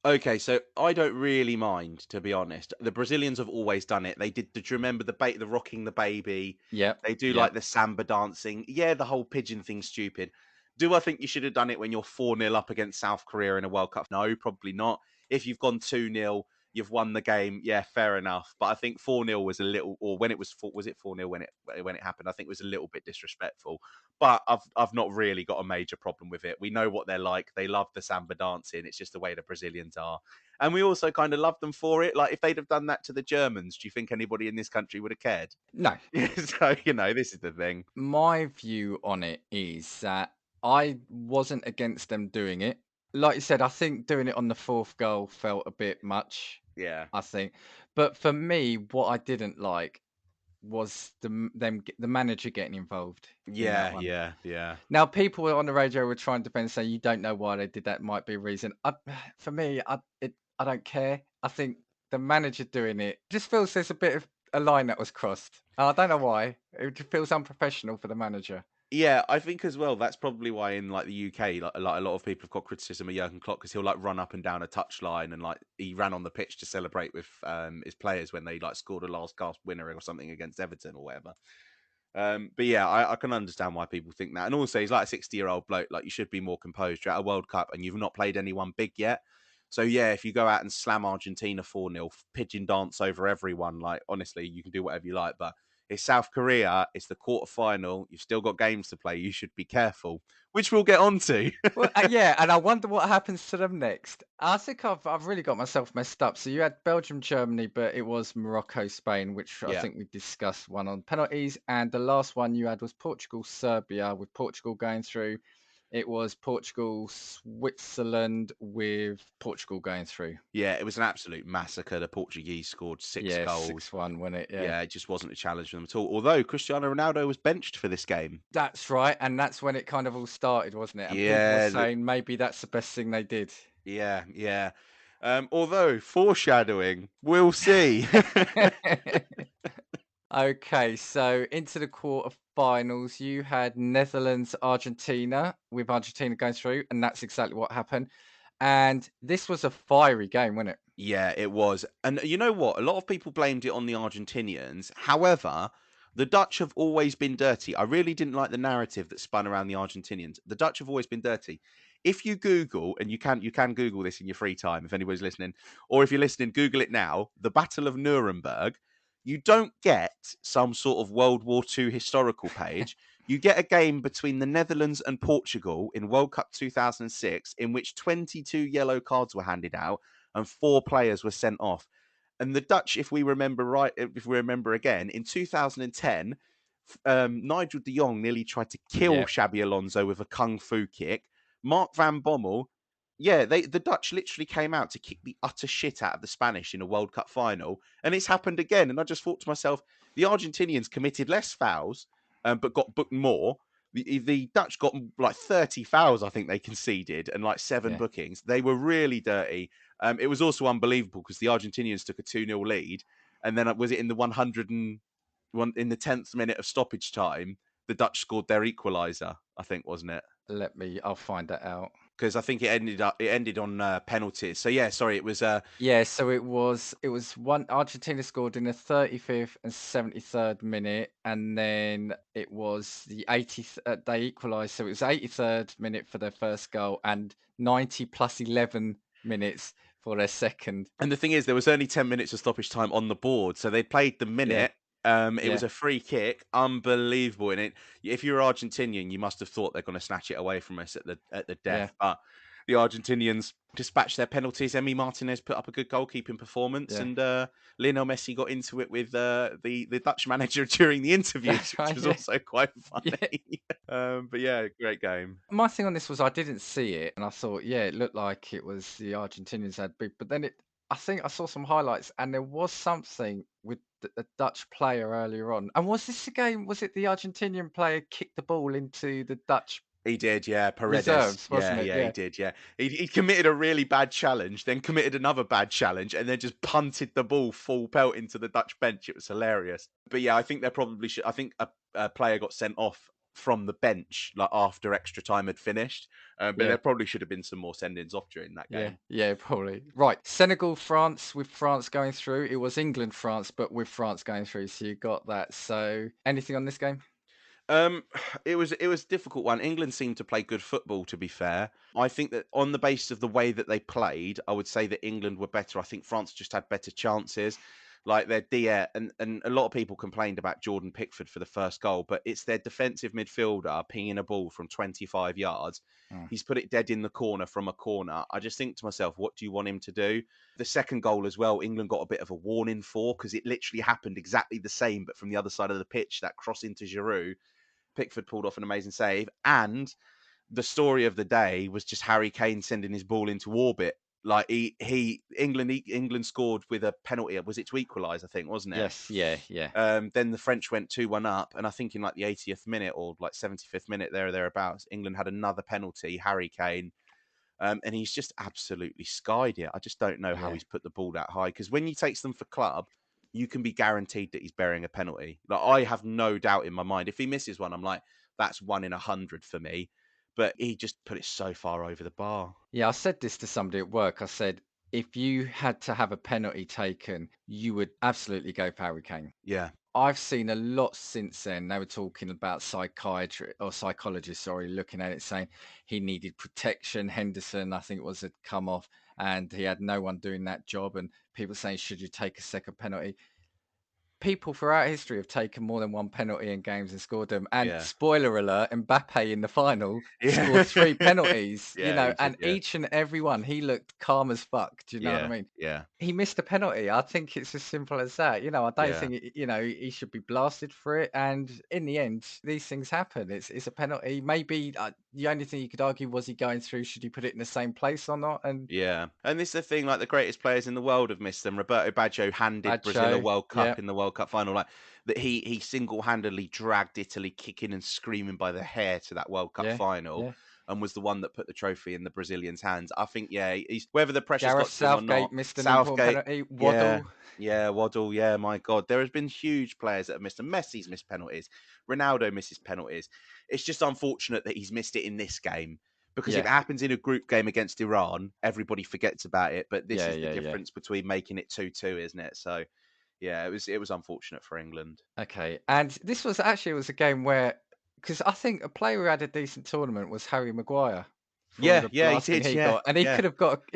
Okay, so I don't really mind, to be honest. The Brazilians have always done it. They did. Did you remember the rocking the baby? Yep, They do like yep. the samba dancing. Yeah, the whole pigeon thing's stupid. Do I think you should have done it when you're 4-0 up against South Korea in a World Cup? No, probably not. If you've gone 2-0, you've won the game. Yeah, fair enough. But I think 4-0 was a little, or when it was was it 4-0 when it happened? I think it was a little bit disrespectful. But I've not really got a major problem with it. We know what they're like. They love the samba dancing. It's just the way the Brazilians are. And we also kind of love them for it. Like if they'd have done that to the Germans, do you think anybody in this country would have cared? No, So, this is the thing. my view on it is that I wasn't against them doing it. like you said, I think doing it on the 4th goal felt a bit much, Yeah. I think. But for me, what I didn't like was the manager getting involved in that Yeah, one. yeah, yeah. Now, people on the radio were trying to defend, saying you don't know why they did that. Might be a reason. For me, I don't care. I think the manager doing it just feels there's a bit of a line that was crossed. I don't know why. It just feels unprofessional for the manager. Yeah, I think as well, that's probably why in, like, the UK, like a lot of people have got criticism of Jurgen Klopp because 'cause he'll, like, run up and down a touchline and, like, he ran on the pitch to celebrate with, his players when they, like, scored a last gasp winner or something against Everton or whatever. But yeah, I can understand why people think that. And also, he's like a 60-year-old bloke. Like, you should be more composed. You're at a World Cup and you've not played anyone big yet. So yeah, if you go out and slam Argentina 4-0, pigeon dance over everyone, like honestly, you can do whatever you like. But it's South Korea, it's the quarterfinal. You've still got games to play. You should be careful, which we'll get on to. Well, yeah, and I wonder what happens to them next. I think I've really got myself messed up. So you had Belgium, Germany, but it was Morocco, Spain, which I Yeah. think we discussed one on penalties, and the last one you had was Portugal, Serbia, with Portugal going through. It was Portugal, Switzerland, with Portugal going through. Yeah, it was an absolute massacre. The Portuguese scored 6 goals. 6-1, wasn't it? Yeah. Yeah, it just wasn't a challenge for them at all. Although Cristiano Ronaldo was benched for this game. That's right, and that's when it kind of all started, wasn't it? And people were Yeah, saying maybe that's the best thing they did. yeah, yeah. Although foreshadowing, we'll see. Okay, so into the quarterfinals, you had Netherlands, Argentina, with Argentina going through, and that's exactly what happened. And this was a fiery game, wasn't it? Yeah, it was. And you know what? A lot of people blamed it on the Argentinians. However, the Dutch have always been dirty. I really didn't like the narrative that spun around the Argentinians. The Dutch have always been dirty. If you Google, and you can Google this in your free time if anybody's listening, or if you're listening, Google it now, the Battle of Nuremberg, you don't get some sort of World War II historical page. You get a game between the Netherlands and Portugal in World Cup 2006 in which 22 yellow cards were handed out and 4 players were sent off. And the Dutch, if we remember right, if we remember again, in 2010, Nigel de Jong nearly tried to kill Yeah, Xabi Alonso with a kung fu kick. Mark van Bommel, yeah, the Dutch literally came out to kick the utter shit out of the Spanish in a World Cup final, and it's happened again. And I just thought to myself, the Argentinians committed less fouls, but got booked more. The Dutch got like 30 fouls, I think they conceded, and like seven yeah, bookings. They were really dirty. It was also unbelievable because the Argentinians took a 2-0 lead, and then was it in the 101 in the 10th minute of stoppage time, the Dutch scored their equaliser, I think, wasn't it? I'll find that out. Because I think it ended on penalties. So yeah, sorry, it was Yeah, so it was one Argentina scored in the 35th and 73rd minute, and then it was the 80th. They equalised, so it was 83rd minute for their first goal and 90 plus 11 minutes for their second. and the thing is, there was only 10 minutes of stoppage time on the board, so they'd played the Yeah, minute. It was yeah, a free kick, unbelievable. And if you're Argentinian, you must have thought they're going to snatch it away from us at the yeah, death. But the Argentinians dispatched their penalties. Emi Martinez put up a good goalkeeping performance, yeah. and Lionel Messi got into it with the Dutch manager during the interviews, That's which right. was Yeah, also quite yeah. funny. But yeah, great game. My thing on this was I didn't see it, and I thought, yeah, it looked like it was the Argentinians had big, but then I think I saw some highlights, and there was something with the Dutch player earlier on. And was this the game? Was it the Argentinian player kicked the ball into the Dutch He did, yeah. Paredes. reserves, Yeah, wasn't it? yeah, he Yeah, did, yeah. He committed a really bad challenge, then committed another bad challenge, and then just punted the ball full pelt into the Dutch bench. It was hilarious. But yeah, I think there probably should. I think a player got sent off from the bench like after extra time had finished. But yeah, there probably should have been some more send-ins off during that yeah, game. yeah, probably. Right, Senegal, France, with France going through. It was England, France, but with France going through. So you got that. So anything on this game? Um, it was a difficult one. England seemed to play good football, to be fair. I think that on the basis of the way that they played, I would say that England were better. I think France just had better chances. Like their DA, and a lot of people complained about Jordan Pickford for the first goal, but it's their defensive midfielder pinging a ball from 25 yards. Hmm, He's put it dead in the corner from a corner. I just think to myself, what do you want him to do? The second goal as well, England got a bit of a warning for because it literally happened exactly the same, but from the other side of the pitch, that cross into Giroud. Pickford pulled off an amazing save, and the story of the day was just Harry Kane sending his ball into orbit. Like England scored with a penalty. Was it to equalise? I think, wasn't it? Yes, yeah, yeah, Then the French went 2-1 up, and I think in like the 80th minute or like 75th minute there or thereabouts, England had another penalty. Harry Kane, and he's just absolutely skied it. I just don't know how yeah. he's put the ball that high because when he takes them for club, you can be guaranteed that he's burying a penalty. Like I have no doubt in my mind. If he misses one, I'm like, that's 1 in 100 for me. But he just put it so far over the bar. Yeah, I said this to somebody at work. I said, if you had to have a penalty taken, you would absolutely go for Harry Kane. Yeah, I've seen a lot since then. They were talking about psychiatry or psychologists, sorry, looking at it saying he needed protection. Henderson, I think it was, had come off and he had no one doing that job. And people saying, should you take a second penalty? People throughout history have taken more than one penalty in games and scored them. And yeah, spoiler alert, Mbappe in the final scored yeah, three penalties, yeah. He did. and Yeah, each and every one he looked calm as fuck. Do you know what I yeah, mean? yeah, He missed a penalty. I think it's as simple as that. I don't yeah. think he should be blasted for it. And in the end, these things happen. It's a penalty. Maybe the only thing you could argue was he going through. Should he put it in the same place or not? And Yeah, and this is the thing, like the greatest players in the world have missed them. Roberto Baggio handed bad Brazil a show. World Yeah, Cup in the World Cup final, like that he single-handedly dragged Italy kicking and screaming by the hair to that World Cup yeah, final yeah. and was the one that put the trophy in the Brazilians' hands. I think, yeah, he's whether the pressure's Gareth got to him or Southgate not. missed an important Southgate, penalty. yeah. Waddle. Yeah, Waddle, yeah, my God. There has been huge players that have missed them. Messi's missed penalties. Ronaldo misses penalties. It's just unfortunate that he's missed it in this game because if it Yeah, happens in a group game against Iran, everybody forgets about it. But this yeah, is the yeah, yeah. difference between making it 2-2, isn't it? So yeah, it was unfortunate for England. Okay, and this was actually it was a game where because I think a player who had a decent tournament was Harry Maguire for Yeah, the yeah, he blasting did. he Yeah, got, and yeah. he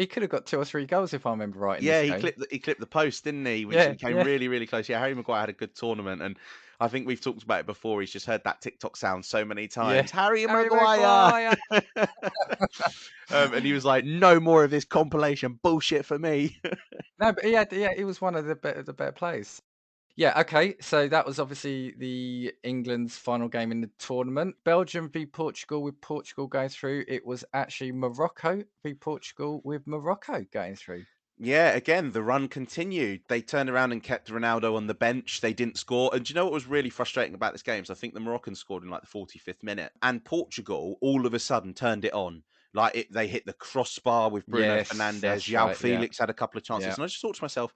could have got two or three goals if I remember right in Yeah, this he game. clipped the post, didn't he? Which Yeah, he came yeah. really, really close. Yeah, Harry Maguire had a good tournament, and I think we've talked about it before. He's just heard that TikTok sound so many Yeah. times. Harry Harry Maguire, Maguire. and he was like, "No more of this compilation bullshit for me." No, but he was one of the better players. Yeah, okay. So that was obviously the England's final game in the tournament. Belgium v Portugal with Portugal going through. It was actually Morocco v Portugal with Morocco going through. Yeah, again, the run continued. They turned around and kept Ronaldo on the bench. They didn't score. And do you know what was really frustrating about this game? So I think the Moroccans scored in like the 45th minute. And Portugal all of a sudden turned it on. They hit the crossbar with Bruno Yes, Fernandes. that's João right. Yeah. Felix had a couple of chances. Yeah. And I just thought to myself,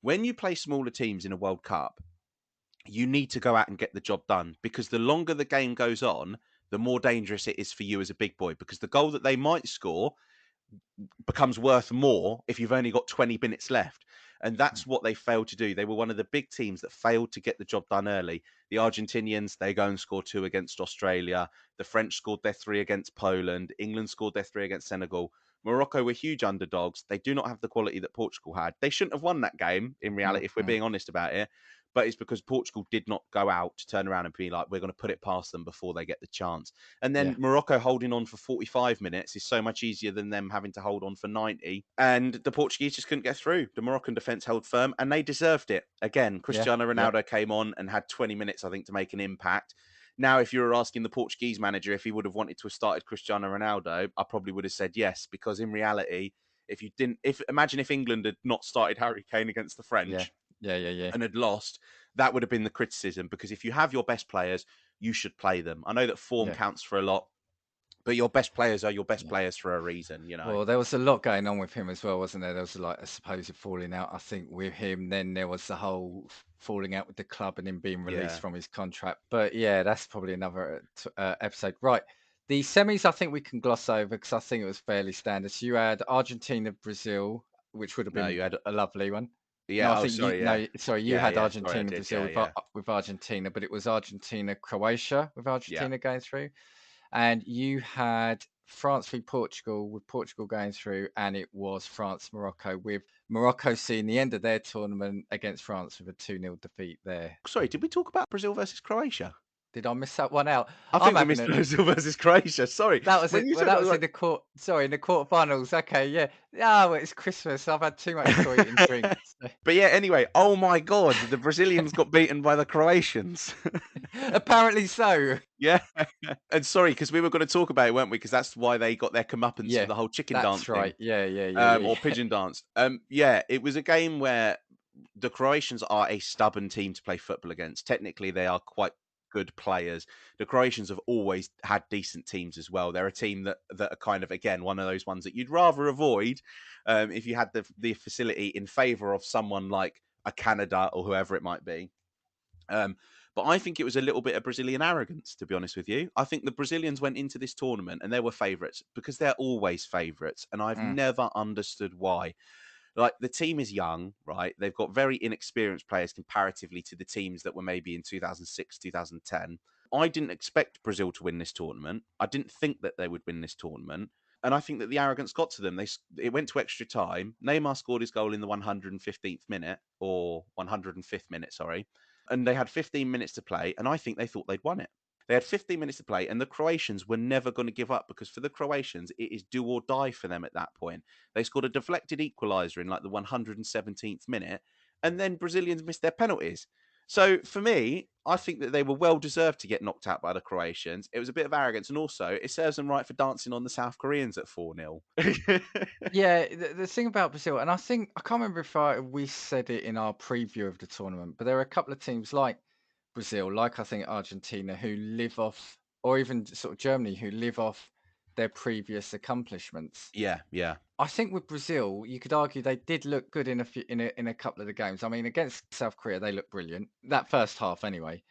when you play smaller teams in a World Cup, you need to go out and get the job done because the longer the game goes on, the more dangerous it is for you as a big boy because the goal that they might score becomes worth more if you've only got 20 minutes left. And Mm. that's what they failed to do. They were one of the big teams that failed to get the job done early. The Argentinians, they go and score two against Australia. The French scored their three against Poland. England scored their three against Senegal. Morocco were huge underdogs. They do not have the quality that Portugal had. They shouldn't have won that game, in reality, if we're Mhm. being honest about it. But it's because Portugal did not go out to turn around and be like, we're going to put it past them before they get the chance. And then Yeah. Morocco holding on for 45 minutes is so much easier than them having to hold on for 90. And the Portuguese just couldn't get through. The Moroccan defence held firm and they deserved it. Again, Yeah. Cristiano Yeah. Ronaldo came on and had 20 minutes, I think, to make an impact. Now, if you were asking the Portuguese manager if he would have wanted to have started Cristiano Ronaldo, I probably would have said yes, because in reality, if you didn't, if imagine if England had not started Harry Kane against the Yeah. French Yeah. Yeah. Yeah. and had lost, that would have been the criticism. Because if you have your best players, you should play them. I know that form Yeah. counts for a lot, but your best players are your best Yeah. players for a reason, you know? Well, there was a lot going on with him as well, wasn't there? There was like a supposed falling out, I think, with him. Then there was the whole falling out with the club and him being released Yeah. from his contract. But yeah, that's probably another episode. Right. The semis, I think we can gloss over because I think it was fairly standard. So you had Argentina, Brazil, which would have No, been you had, a lovely one. No, I yeah. Oh, think you, sorry. Yeah. no, sorry, you Yeah. had Yeah. Sorry, I Argentina, did. Brazil Yeah. Yeah. with Argentina, but it was Argentina, Croatia with Yeah. Argentina going through. And you had France v Portugal with Portugal going through, and it was France Morocco with Morocco seeing the end of their tournament against France with a 2-0 defeat there. Sorry, did we talk about Brazil versus Croatia? Did I miss that one out? I I'm think we having missed a Brazil versus Croatia. Sorry. that was When it. you Well, said that that, I was was in like, the in the quarterfinals. Okay, yeah. Yeah, well, it's Christmas. I've had too much to eat and drink. So. but yeah, anyway, oh my God, the Brazilians got beaten by the Croatians. Apparently so. Yeah. And sorry, because we were going to talk about it, weren't we? Because that's why they got their comeuppance for Yeah, the whole chicken that's dance right. thing, Yeah, yeah, yeah, yeah, or yeah. pigeon dance. Yeah, it was a game where the Croatians are a stubborn team to play football against. Technically, they are quite good players. The Croatians have always had decent teams as well. They're a team that are kind of, again, one of those ones that you'd rather avoid if you had the facility in favour of someone like a Canada or whoever it might be. Um, but I think it was a little bit of Brazilian arrogance, to be honest with you. I think the Brazilians went into this tournament and they were favourites because they're always favourites, and I've Mm, never understood why. Like, the team is young, right? They've got very inexperienced players comparatively to the teams that were maybe in 2006, 2010. I didn't expect Brazil to win this tournament. I didn't think that they would win this tournament. And I think that the arrogance got to them. It went to extra time. Neymar scored his goal in the 115th minute, or 105th minute, sorry. And they had 15 minutes to play, and I think they thought they'd won it. They had 15 minutes to play, and the Croatians were never going to give up, because for the Croatians, it is do or die for them at that point. They scored a deflected equaliser in like the 117th minute, and then Brazilians missed their penalties. So for me, I think that they were well deserved to get knocked out by the Croatians. It was a bit of arrogance, and also it serves them right for dancing on the South Koreans at 4-0. yeah, the thing about Brazil, and I think I can't remember if we said it in our preview of the tournament, but there are a couple of teams like Brazil, like I think Argentina, who live off, or even sort of Germany, who live off their previous accomplishments. Yeah, yeah, I think with Brazil, you could argue they did look good in a few, in a couple of the games. I mean, against South Korea, they looked brilliant that first half, anyway.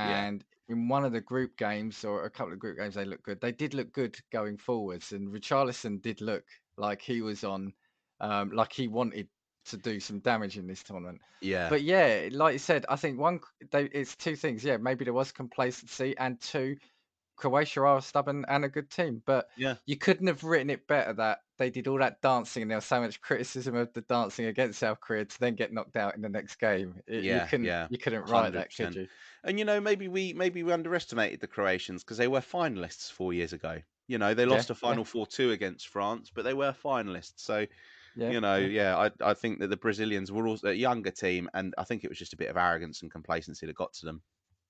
yeah, And in one of the group games, or a couple of group games, they looked good. They did look good going forwards, and Richarlison did look like he was on, like he wanted to do some damage in this tournament. yeah, But yeah, like you said, I think it's two things. Yeah, maybe there was complacency, and two, Croatia are a stubborn and a good team, but yeah, you couldn't have written it better that they did all that dancing and there was so much criticism of the dancing against South Korea to then get knocked out in the next game. yeah, yeah. You couldn't write that, could 100%. you? And maybe we underestimated the Croatians because they were finalists 4 years ago. They Yeah, lost a yeah, final 4-2 against France, but they were finalists. So, yeah, yeah, yeah, I think that the Brazilians were also a younger team, and I think it was just a bit of arrogance and complacency that got to them.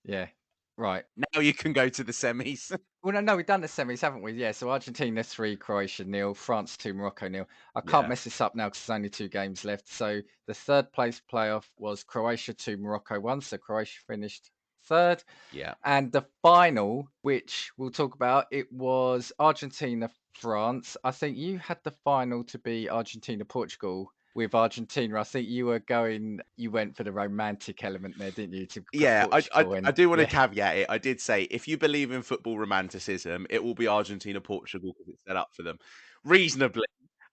yeah. Right. Now you can go to the semis. Well, no, we've done the semis, haven't we? Yeah. So Argentina 3, Croatia nil, France 2, Morocco nil. I can't Yeah, mess this up now because there's only 2 games left. So the third place playoff was Croatia 2, Morocco 1. So Croatia finished third. yeah. And the final, which we'll talk about, it was Argentina, France. I think you had the final to be Argentina, Portugal. With Argentina, I think you went for the romantic element there, didn't you? To put Yeah, Portugal I in. do want to Yeah. caveat it. I did say if you believe in football romanticism, it will be Argentina, Portugal because it's set up for them. Reasonably,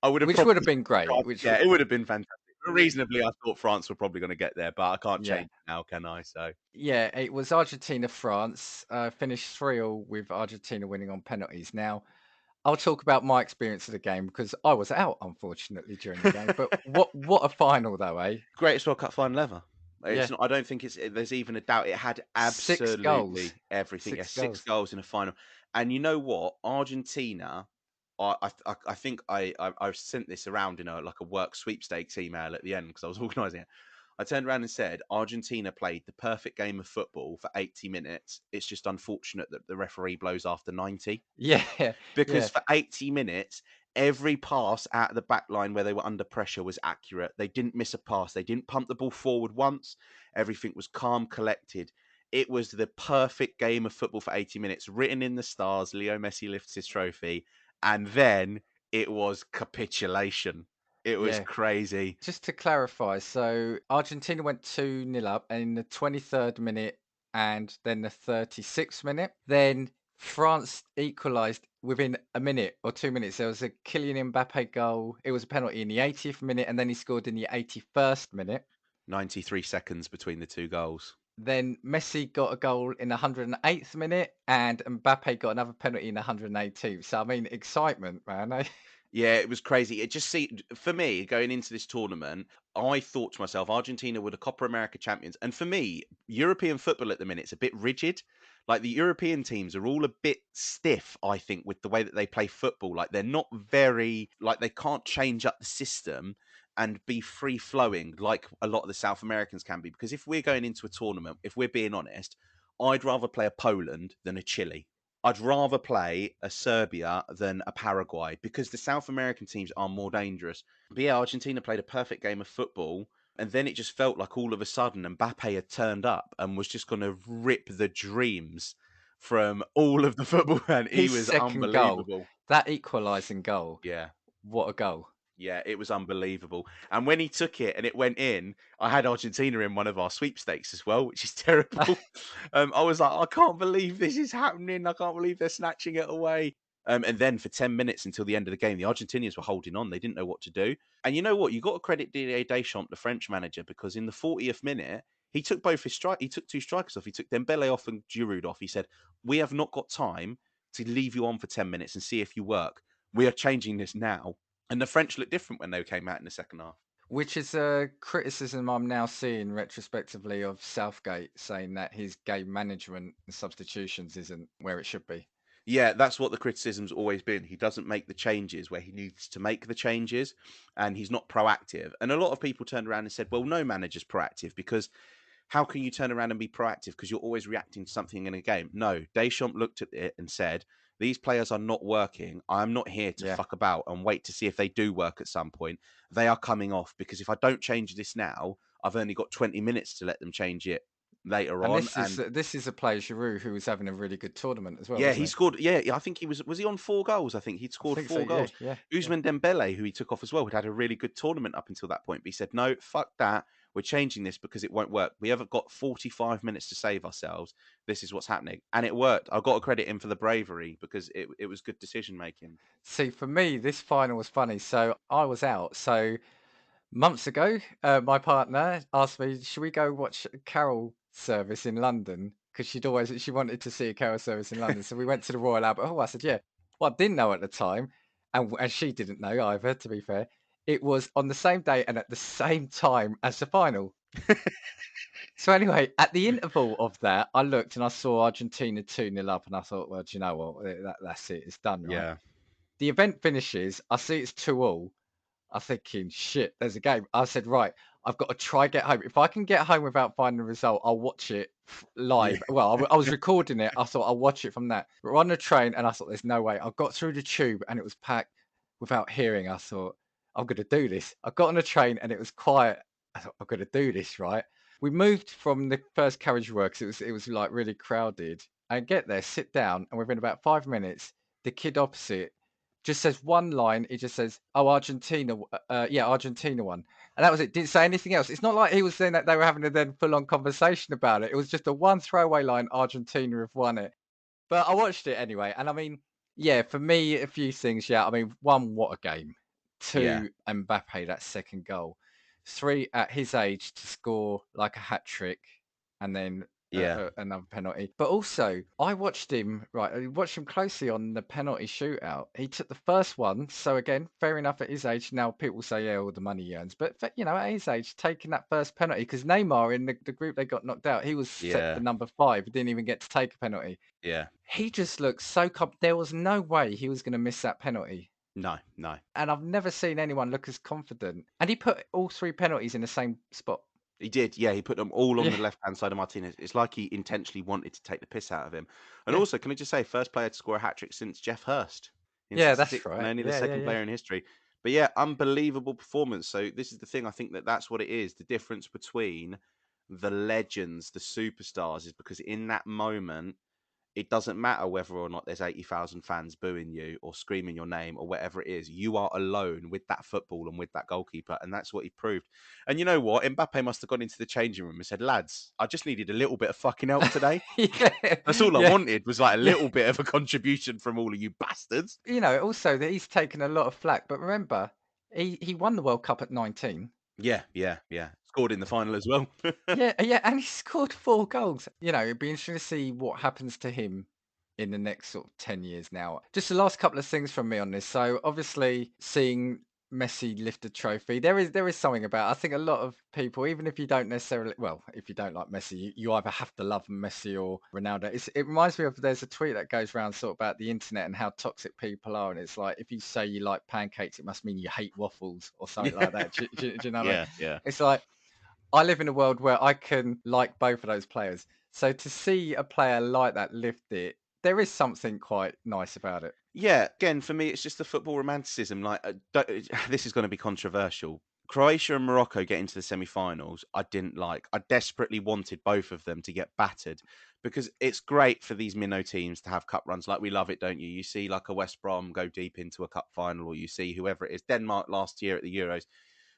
I would have Which would probably have been said great. France. Which, Yeah, it would have been fantastic. But reasonably, I thought France were probably going to get there, but I can't yeah. change it now, can I? So Yeah, it was Argentina, France, finished 3-3 with Argentina winning on penalties. Now, I'll talk about my experience of the game because I was out, unfortunately, during the game. But what a final, though, eh? greatest World Cup final ever. It's Yeah, not. I don't think there's even a doubt. It had 6 goals, absolutely everything. Yeah, 6 6 goals. goals in a final, and you know what? Argentina. I think I sent this around in a work sweepstakes email at the end because I was organising it. I turned around and said Argentina played the perfect game of football for 80 minutes. It's just unfortunate that the referee blows after 90, Yeah, because yeah, for 80 minutes, every pass out of the back line where they were under pressure was accurate. They didn't miss a pass. They didn't pump the ball forward once. Everything was calm, collected. It was the perfect game of football for 80 minutes, written in the stars. Leo Messi lifts his trophy. And then it was capitulation. It was yeah. crazy. Just to clarify, so Argentina went 2-0 up in the 23rd minute and then the 36th minute. Then France equalised within a minute or 2 minutes. There was a Kylian Mbappe goal. It was a penalty in the 80th minute, and then he scored in the 81st minute. 93 seconds between the two goals. Then Messi got a goal in the 108th minute, and Mbappe got another penalty in the 118th. So I mean, excitement, man. Eh? Yeah, it was crazy. It just see for me going into this tournament, I thought to myself, Argentina were the Copa America champions, and for me, European football at the minute is a bit rigid. Like, the European teams are all a bit stiff, I think, with the way that they play football. Like, they're not very like they can't change up the system and be free flowing like a lot of the South Americans can be. Because if we're going into a tournament, if we're being honest, I'd rather play a Poland than a Chile. I'd rather play a Serbia than a Paraguay because the South American teams are more dangerous. But yeah, Argentina played a perfect game of football. And then it just felt like all of a sudden Mbappe had turned up and was just going to rip the dreams from all of the football. And he His was second goal, unbelievable. that equalising goal, Yeah. what a goal. Yeah, it was unbelievable. And when he took it and it went in, I had Argentina in one of our sweepstakes as well, which is terrible. I was like, I can't believe this is happening. I can't believe they're snatching it away. And then for 10 minutes until the end of the game, the Argentinians were holding on. They didn't know what to do. And you know what? You got to credit Didier Deschamps, the French manager, because in the 40th minute, he took both his strike. He took two strikers off. He took Dembele off and Giroud off. He said, "We have not got time to leave you on for 10 minutes and see if you work. We are changing this now." And the French looked different when they came out in the second half. Which is a criticism I'm now seeing retrospectively of Southgate, saying that his game management and substitutions isn't where it should be. Yeah, that's what the criticism's always been. He doesn't make the changes where he needs to make the changes, and he's not proactive. And a lot of people turned around and said, well, no manager's proactive because how can you turn around and be proactive? Because you're always reacting to something in a game. No, Deschamps looked at it and said, these players are not working. I'm not here to Yeah. fuck about and wait to see if they do work at some point. They are coming off because if I don't change this now, I've only got 20 minutes to let them change it later And on. this is a player, Giroud, who was having a really good tournament as well, Yeah, he wasn't he? scored. Yeah, I think he was he on 4 goals? I think he'd I scored think so. 4 Yeah, goals. yeah, yeah. Usman Dembele, who he took off as well, had a really good tournament up until that point. But he said, "No, fuck that. We're changing this because it won't work. We haven't got 45 minutes to save ourselves. This is what's happening." And it worked. I've got to credit him for the bravery because it was good decision making. See, for me, this final was funny. So I was out. So months ago, my partner asked me, "Should we go watch a carol service in London?" Because she wanted to see a carol service in London. So we went to the Royal Albert Hall. I said, "Yeah." Well, I didn't know at the time, and she didn't know either. To be fair, it was on the same day and at the same time as the final. So anyway, at the interval of that, I looked and I saw Argentina 2-0 up, and I thought, well, do you know what? That's it. It's done, right? Yeah, The event finishes. I see it's 2-2. I'm thinking, shit, there's a game. I said, right, I've got to try get home. If I can get home without finding the result, I'll watch it yeah, live. Well, I was recording it. I thought I'll watch it from that. But we're on the train, and I thought, there's no way. I got through the tube, and it was packed without hearing. I thought, I'm going to do this. I got on the train, and it was quiet. I thought, I'm going to do this, right? We moved from the first carriage works. It was like really crowded. I get there, sit down, and within about 5 minutes, the kid opposite just says one line. It just says, "Oh, Argentina, yeah, Argentina won," and that was it. Didn't say anything else. It's not like he was saying that they were having a then full on conversation about it. It was just a one throwaway line. Argentina have won it. But I watched it anyway, and I mean, yeah, for me, a few things. Yeah, I mean, one, what a game. yeah, Two, Mbappe, that second goal. Three, at his age, to score like a hat trick, and then yeah, another penalty. But also, I watched him right. I watched him closely on the penalty shootout. He took the first one, so again, fair enough at his age. Now people say, yeah, all the money he earns, but at his age, taking that first penalty because Neymar in the group they got knocked out, he was set for yeah, number 5. He didn't even get to take a penalty. yeah. He just looked so there was no way he was gonna miss that penalty, No, no. and I've never seen anyone look as confident, and he put all 3 penalties in the same spot. He did, yeah, he put them all on Yeah, the left-hand side of Martinez. It's like he intentionally wanted to take the piss out of him. And yeah. also, can I just say, first player to score a hat-trick since Jeff Hurst in Yeah, that's '66, and right. only the Yeah, yeah, second yeah. player in history. But yeah, unbelievable performance. So this is the thing, I think that's what it is. The difference between the legends, the superstars, is because in that moment, it doesn't matter whether or not there's 80,000 fans booing you or screaming your name or whatever it is. You are alone with that football and with that goalkeeper, and that's what he proved. And you know what? Mbappe must have gone into the changing room and said, "Lads, I just needed a little bit of fucking help today. Yeah, That's all I yeah, wanted was like a yeah. little bit of a contribution from all of you bastards." Also that he's taken a lot of flack, but remember, he won the World Cup at 19. Yeah, yeah, yeah. Scored in the final as well. Yeah, yeah, and he scored 4 goals. It'd be interesting to see what happens to him in the next sort of 10 years now. Just the last couple of things from me on this. So obviously seeing Messi lift a trophy, there is something about I think a lot of people, even if you don't necessarily if you don't like Messi, you either have to love Messi or Ronaldo. It reminds me of there's a tweet that goes around sort of about the internet and how toxic people are. And it's like if you say you like pancakes, it must mean you hate waffles or something Yeah. like that. Do you know what I mean? Yeah, yeah. It's like I live in a world where I can like both of those players. So to see a player like that lift it, there is something quite nice about it. Yeah, again, for me, it's just the football romanticism. Like, this is going to be controversial. Croatia and Morocco get into the semi-finals. I didn't like. I desperately wanted both of them to get battered because it's great for these minnow teams to have cup runs. Like we love it, don't you? You see, like a West Brom go deep into a cup final, or you see whoever it is. Denmark last year at the Euros.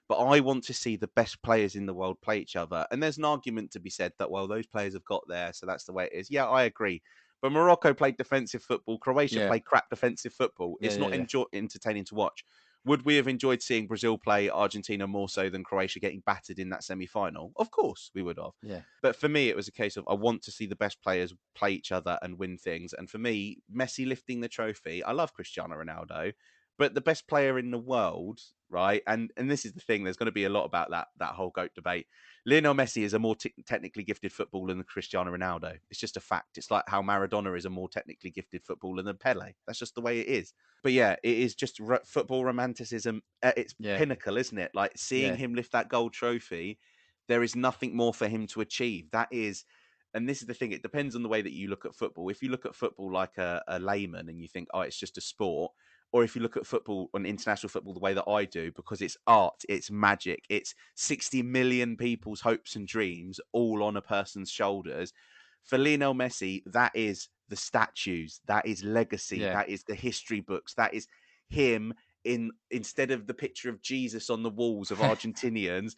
But I want to see the best players in the world play each other. And there's an argument to be said that, well, those players have got there, so that's the way it is. Yeah, I agree. But Morocco played defensive football. Croatia Yeah, played crap defensive football. yeah, It's yeah, not yeah, entertaining to watch. Would we have enjoyed seeing Brazil play Argentina more so than Croatia getting battered in that semi final? Of course, we would have. yeah, But for me, it was a case of I want to see the best players play each other and win things. And for me, Messi lifting the trophy, I love Cristiano Ronaldo, but the best player in the world, right? And this is the thing. There's going to be a lot about that whole goat debate. Lionel Messi is a more technically gifted footballer than Cristiano Ronaldo. It's just a fact. It's like how Maradona is a more technically gifted footballer than Pele. That's just the way it is. But yeah, it is just football romanticism at its yeah, pinnacle, isn't it? Like seeing yeah, him lift that gold trophy, there is nothing more for him to achieve. That is, and this is the thing, it depends on the way that you look at football. If you look at football like a layman and you think, oh, it's just a sport, or if you look at football on international football the way that I do, because it's art, it's magic, it's 60 million people's hopes and dreams all on a person's shoulders. For Lionel Messi, that is the statues, that is legacy, yeah. that is the history books, that is him in instead of the picture of Jesus on the walls of Argentinians,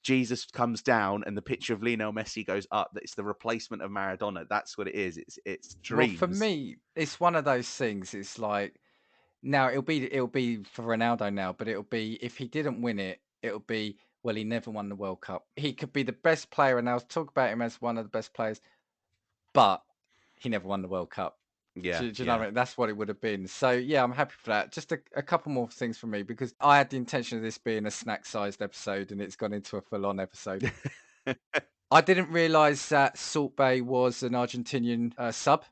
Jesus comes down and the picture of Lionel Messi goes up. It's the replacement of Maradona. That's what it is. It's Well, for dreams. me, it's one of those things. It's like now it'll be for Ronaldo now, but it'll be if he didn't win it, it'll be well he never won the World Cup. He could be the best player, and I'll talk about him as one of the best players, but he never won the World Cup. Yeah, Do you know what yeah. I mean? That's what it would have been. So yeah, I'm happy for that. Just a couple more things for me because I had the intention of this being a snack-sized episode, and it's gone into a full-on episode. I didn't realize that Salt Bay was an Argentinian sub.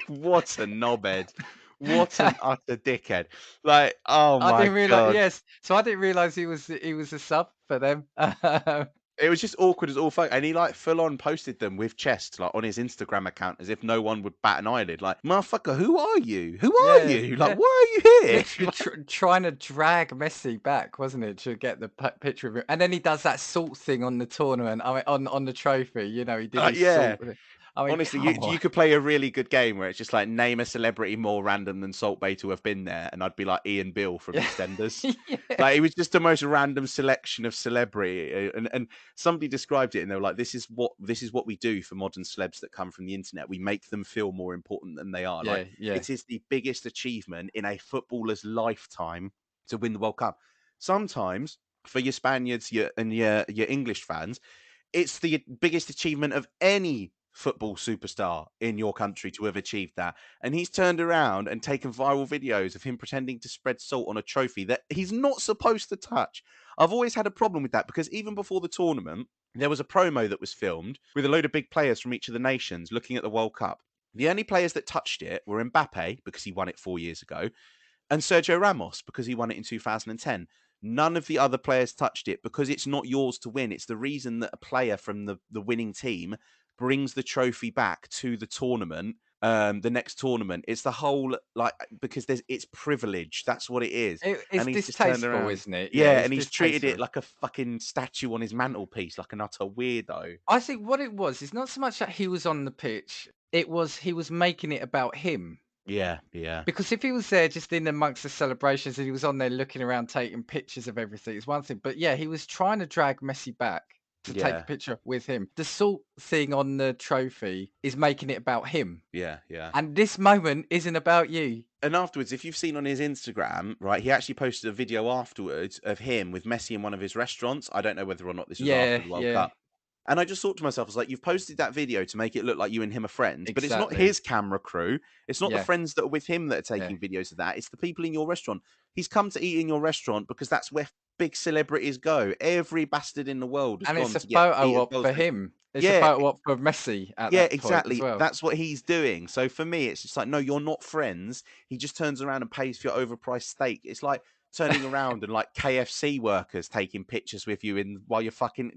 What a knobhead. What an utter dickhead. Like, oh I my didn't realize. God. Yes, so I didn't realize he was a sub for them. It was just awkward as all fuck. And he like full on posted them with chest, like on his Instagram account, as if no one would bat an eyelid. Like, motherfucker, who are you? Who are Yeah, you? Like, yeah. why are you here? Literally trying to drag Messi back, wasn't it, to get the picture of him? And then he does that salt thing on the tournament. I mean, on the trophy. He did his Yeah. salt. I mean, Honestly, come on. you could play a really good game where it's just like name a celebrity more random than Salt Bae to have been there, and I'd be like Ian Bill from Yeah, EastEnders. yeah, Like it was just the most random selection of celebrity, and somebody described it, and they were like, this is what we do for modern celebs that come from the internet. We make them feel more important than they are. Like yeah, yeah. it is the biggest achievement in a footballer's lifetime to win the World Cup. Sometimes for your Spaniards, your English fans, it's the biggest achievement of any football superstar in your country to have achieved that. And he's turned around and taken viral videos of him pretending to spread salt on a trophy that he's not supposed to touch. I've always had a problem with that because even before the tournament, there was a promo that was filmed with a load of big players from each of the nations looking at the World Cup. The only players that touched it were Mbappe, because he won it 4 years ago, and Sergio Ramos because he won it in 2010. None of the other players touched it because it's not yours to win. It's the reason that a player from the winning team brings the trophy back to the tournament, the next tournament. It's the whole like because it's privilege. That's what it is. It's And he's just turned distasteful, around. isn't it? Yeah, Yeah, it's and he's treated it distasteful. like a fucking statue on his mantelpiece, like an utter weirdo. I think what it was is not so much that he was on the pitch, it was he was making it about him. Yeah, yeah, Because if he was there just in amongst the celebrations and he was on there looking around taking pictures of everything, it's one thing. But yeah, he was trying to drag Messi back to take a yeah, picture with him. The salt thing on the trophy is making it about him. yeah, yeah. And this moment isn't about you. And afterwards, if you've seen on his Instagram, right, he actually posted a video afterwards of him with Messi in one of his restaurants. I don't know whether or not this was after Yeah, the World yeah, Cup. And I just thought to myself, I was like, you've posted that video to make it look like you and him are friends, but it's not exactly. his camera crew. It's not the Yeah, friends that are with him that are yeah. taking videos of that. It's the people in your restaurant. He's come to eat in your restaurant because that's where big celebrities go. Every bastard in the world has And it's gone a to get photo eat at op for Salisbury. him. It's a Yeah, photo op for Messi at yeah, that point as exactly. well. That's what he's doing. So for me, it's just like, no, you're not friends. He just turns around and pays for your overpriced steak. It's like, turning around and like KFC workers taking pictures with you in while you're fucking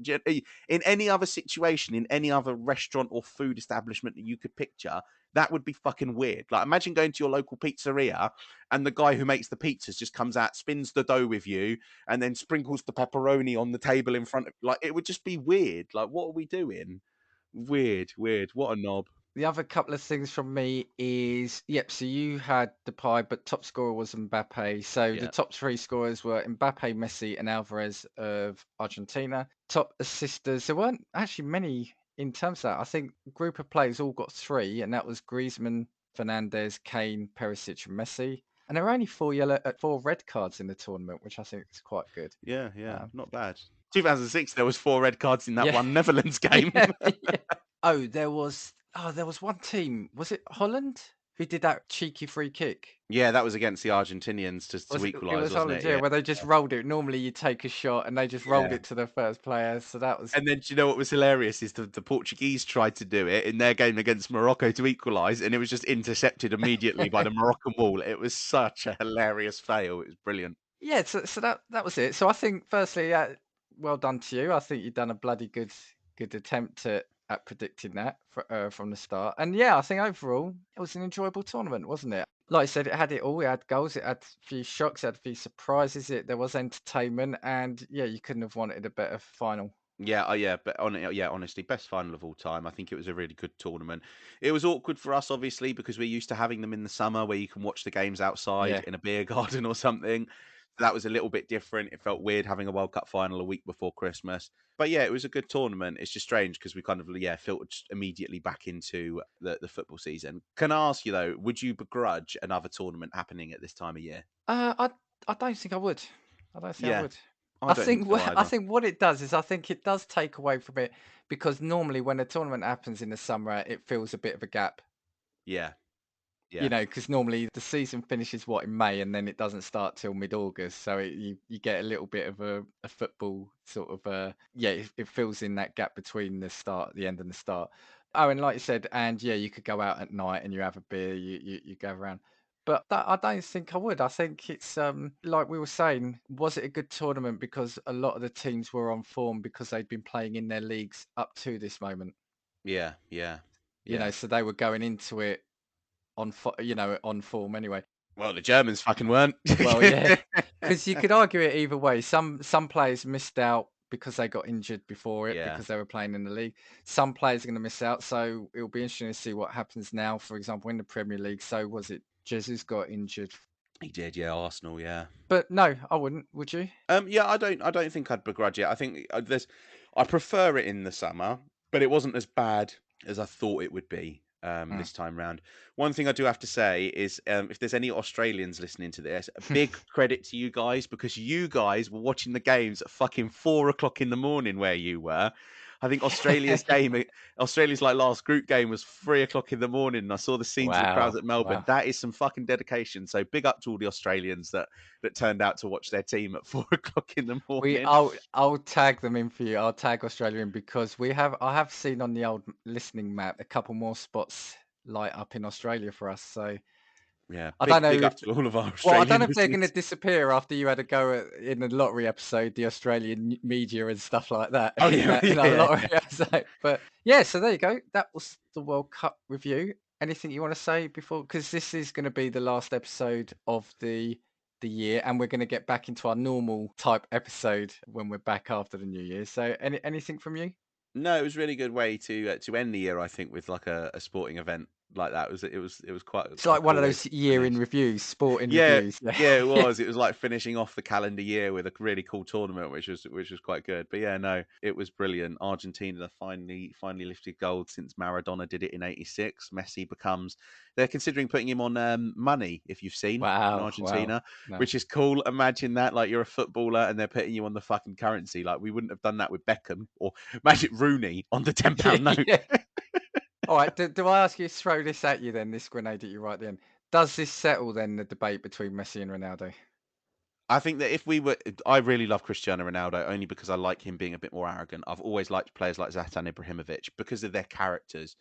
in any other situation, in any other restaurant or food establishment that you could picture, that would be fucking weird. Like imagine going to your local pizzeria and the guy who makes the pizzas just comes out, spins the dough with you, and then sprinkles the pepperoni on the table in front of like it would just be weird. Like, what are we doing? Weird, weird. What a knob. The other couple of things from me is, yep, so you had Depay, but top scorer was Mbappe. So the Yeah. top three scorers were Mbappe, Messi, and Alvarez of Argentina. Top assisters, there weren't actually many in terms of that. I think group of players all got three, and that was Griezmann, Fernandez, Kane, Perisic, and Messi. And there were only four red cards in the tournament, which I think is quite good. Yeah, yeah, Um, not bad. 2006, there was 4 red cards in that yeah, one Netherlands game. yeah, yeah. There was one team. Was it Holland who did that cheeky free kick? Yeah, that was against the Argentinians to It equalise, was wasn't Holland, it? yeah, Yeah, where they just rolled it. Normally you take a shot and they just rolled yeah. it to the first player. So that was And then do you know what was hilarious is the Portuguese tried to do it in their game against Morocco to equalise, and it was just intercepted immediately by the Moroccan wall. It was such a hilarious fail. It was brilliant. yeah. So that was it. So I think firstly, well done to you. I think you've done a bloody good attempt at predicting that from the start. And yeah, I think overall it was an enjoyable tournament, wasn't it? Like I said, it had it all. It had goals, it had a few shocks, it had a few surprises. There was entertainment, and yeah, you couldn't have wanted a better final. Yeah, yeah, but yeah, honestly, best final of all time. I think it was a really good tournament. It was awkward for us, obviously, because we're used to having them in the summer where you can watch the games outside Yeah. in a beer garden or something. That was a little bit different. It felt weird having a World Cup final a week before Christmas. But yeah, it was a good tournament. It's just strange because we kind of filtered immediately back into the football season. Can I ask you though, would you begrudge another tournament happening at this time of year? Uh, I I don't think I would. I don't think I Yeah, would. I I don't think think so I either. think what it does is I think it does take away from it because normally when a tournament happens in the summer, it fills a bit of a gap. Yeah, You yeah. know, because normally the season finishes what in May, and then it doesn't start till mid-August. So you get a little bit of a football sort of yeah, it fills in that gap between the end and the start. Oh, and like you said, and yeah, you could go out at night and you have a beer, you go around. But I don't think I would. I think it's like we were saying, was it a good tournament because a lot of the teams were on form because they'd been playing in their leagues up to this moment. Yeah, yeah, You know, yeah. so they were going into it on form anyway. Well, the Germans fucking weren't. Well, yeah, because you could argue it either way. Some players missed out because they got injured before it Yeah, because they were playing in the league. Some players are going to miss out, so it'll be interesting to see what happens now. For example, in the Premier League, so was it Jesus got injured? he did. Yeah, Arsenal. Yeah. But no, I wouldn't. Would you? Yeah. I don't think I'd begrudge it. I think I prefer it in the summer, but it wasn't as bad as I thought it would be. Mm. This time round. One thing I do have to say is, if there's any Australians listening to this, a big credit to you guys because you guys were watching the games at fucking 4 o'clock in the morning where you were. I think Australia's like last group game was 3 o'clock in the morning, and I saw the scenes of the crowds Wow, at Melbourne. wow. That is some fucking dedication. So big up to all the Australians that turned out to watch their team at 4 o'clock in the We morning. I'll tag them in for you. I'll tag Australia in because I have seen on the old listening map a couple more spots light up in Australia for us. So Yeah, I don't big know. up to all of our Well, I don't Australian know if they're gonna listeners. disappear after you had a go in the lottery episode, the Australian media and stuff like that Oh in yeah, that in our yeah. lottery episode. But yeah, so there you go. That was the World Cup review. Anything you want to say before? Because this is going to be the last episode of the year, and we're going to get back into our normal type episode when we're back after the New Year. So, anything from you? No, it was a really good way to end the year. I think with like a sporting event like that. It was quite It's a like one cool of way those to year in finish. reviews, sport in Yeah, reviews. Yeah, yeah, it yeah. was. It was like finishing off the calendar year with a really cool tournament, which was quite good. But yeah, no, it was brilliant. Argentina finally lifted gold since Maradona did it in '86. Messi becomes. They're considering putting him on money. If you've seen in Wow, wow. Argentina, No. which is cool. Imagine that, like you're a footballer and they're putting you on the fucking currency. Like we wouldn't have done that with Beckham or Magic Rooney on the ten Yeah, pound note. yeah. All right. Do I ask you to throw this at you then? This grenade at you right then. Does this settle then the debate between Messi and Ronaldo? I think that if we were, I really love Cristiano Ronaldo only because I like him being a bit more arrogant. I've always liked players like Zlatan Ibrahimovic because of their characters.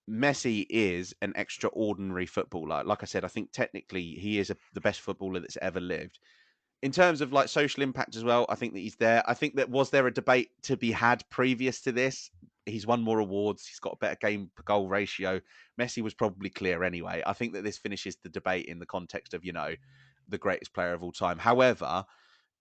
Messi is an extraordinary footballer. Like I said, I think technically he is the best footballer that's ever lived. In terms of like social impact as well, I think that he's there. I think that was there a debate to be had previous to this? He's won more awards. He's got a better game per goal ratio. Messi was probably clear anyway. I think that this finishes the debate in the context of, the greatest player of all time. However,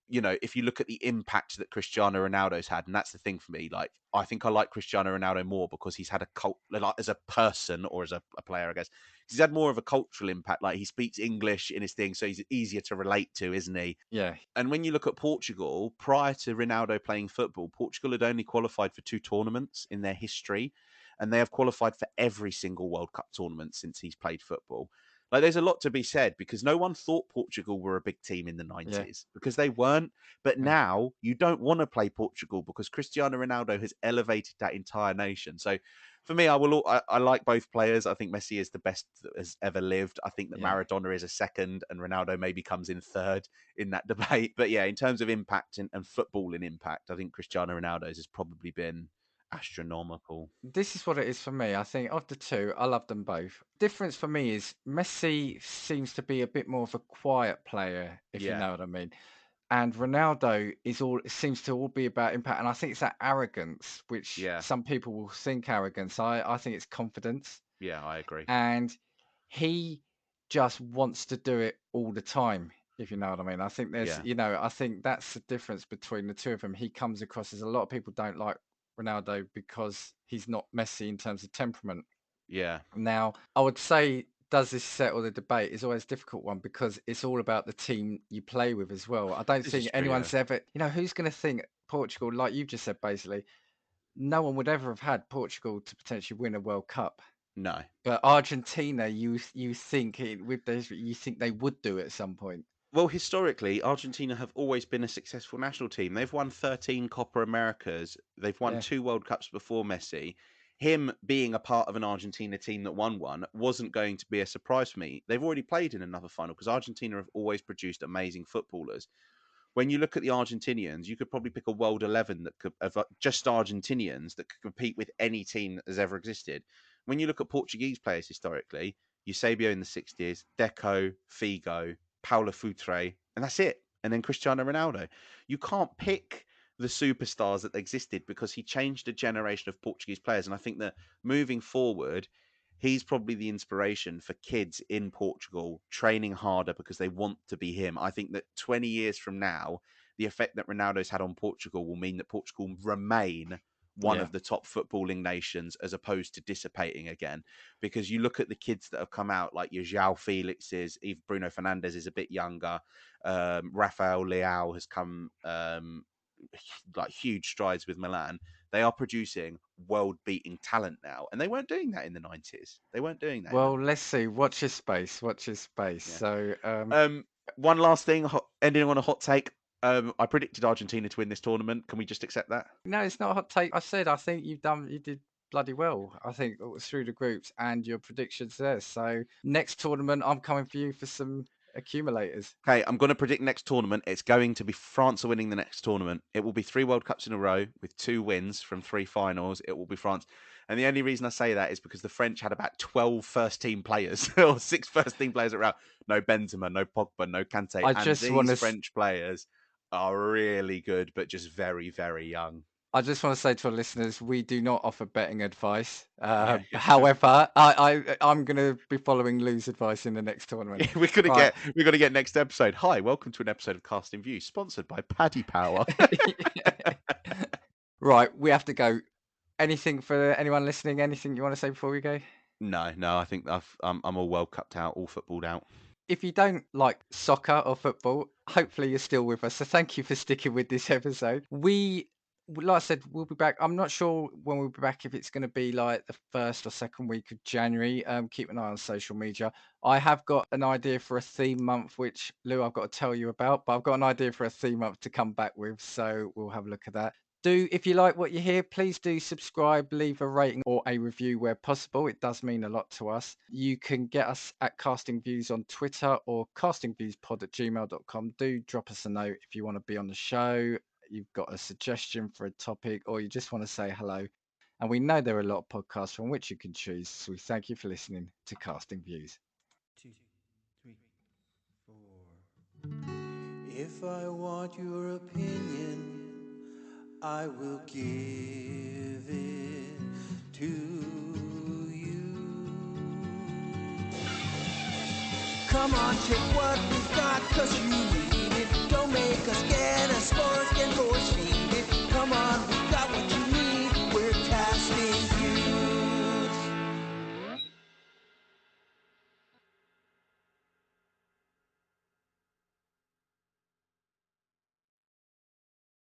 if you look at the impact that Cristiano Ronaldo's had, and that's the thing for me, like I think I like Cristiano Ronaldo more because he's had a cult, like as a person or as a player, I guess. He's had more of a cultural impact. Like he speaks English in his thing, so he's easier to relate to, isn't he? Yeah, And when you look at Portugal, prior to Ronaldo playing football, Portugal had only qualified for 2 tournaments in their history, and they have qualified for every single World Cup tournament since he's played football. Like, there's a lot to be said because no one thought Portugal were a big team in the yeah, 90s because they weren't. But yeah, now you don't want to play Portugal because Cristiano Ronaldo has elevated that entire nation. So for me, I like both players. I think Messi is the best that has ever lived. I think that yeah. Maradona is a second, and Ronaldo maybe comes in third in that debate. But yeah, in terms of impact and footballing impact, I think Cristiano Ronaldo's has probably been astronomical. This is what it is for me. I think of the two, I love them both. Difference for me is Messi seems to be a bit more of a quiet player, if you Yeah, know what I mean. And Ronaldo is all it seems to all be about impact. And I think it's that arrogance, which yeah, some people will think arrogance. I think it's confidence. yeah, I agree. And he just wants to do it all the time, if you know what I mean. Yeah, I think that's the difference between the two of them. He comes across as a lot of people don't like Ronaldo because he's not Messi in terms of temperament. yeah, Now, I would say, does this settle the debate? Is always a difficult one because it's all about the team you play with as well. I don't this is think true. Yeah, anyone's ever, who's going to think Portugal, like you've just said, basically, no one would ever have had Portugal to potentially win a World Cup. no. But Argentina, you think with the history, you think they would do it at some point. Well, historically, Argentina have always been a successful national team. They've won 13 Copa Americas. They've won Yeah, 2 World Cups before Messi. Him being a part of an Argentina team that won one wasn't going to be a surprise for me. They've already played in another final because Argentina have always produced amazing footballers. When you look at the Argentinians, you could probably pick a world 11 that could of just Argentinians that could compete with any team that has ever existed. When you look at Portuguese players historically, Eusebio in the 60s, Deco, Figo, Paulo Futre, and that's it. And then Cristiano Ronaldo. You can't pick the superstars that existed because he changed a generation of Portuguese players. And I think that moving forward, he's probably the inspiration for kids in Portugal training harder because they want to be him. I think that 20 years from now, the effect that Ronaldo's had on Portugal will mean that Portugal remain one yeah. of the top footballing nations as opposed to dissipating again. Because you look at the kids that have come out, like your João Felix's, even Bruno Fernandes is a bit younger. Rafael Leao has come like huge strides with Milan. They are producing world beating talent now. And they weren't doing that in the 90s. They weren't doing that in the Well, let's see. Watch your space. Watch your space. yeah. So, Um One last thing, ending on a hot take. I predicted Argentina to win this tournament. Can we just accept that? no, it's not a hot take. I said I think you did bloody well. I think it was through the groups and your predictions there. So next tournament, I'm coming for you for some accumulators. Okay, I'm going to predict next tournament. It's going to be France are winning the next tournament. It will be 3 World Cups in a row with 2 wins from 3 finals. It will be France. And the only reason I say that is because the French had about 12 first team players or six first team players around. No Benzema, no Pogba, no Kante. I And just want these to French players are really good, but just very, very young. I just want to say to our listeners, we do not offer betting advice. Yeah, yeah. However, I'm going to be following Lou's advice in the next tournament. We're gonna Right. get we're gonna get next episode. Hi, welcome to an episode of Casting Views, sponsored by Paddy Power. Right, we have to go. Anything for anyone listening? Anything you want to say before we go? No, no, I think I'm all well cupped out, all footballed out. If you don't like soccer or football, hopefully you're still with us. So thank you for sticking with this episode. Like I said, we'll be back. I'm not sure when we'll be back, if it's going to be like the first or second week of January. Keep an eye on social media. I have got an idea for a theme month, which Lou, I've got to tell you about, but I've got an idea for a theme month to come back with. So we'll have a look at that. If you like what you hear, please do subscribe, leave a rating or a review where possible. It does mean a lot to us. You can get us at Casting Views on Twitter or castingviewspod@gmail.com. Do drop us a note if you want to be on the show, you've got a suggestion for a topic, or you just want to say hello. And we know there are a lot of podcasts from which you can choose. So we thank you for listening to Casting Views. Two, three, four. If I want your opinion, I will give it to you. Come on, take what we've got, 'cause you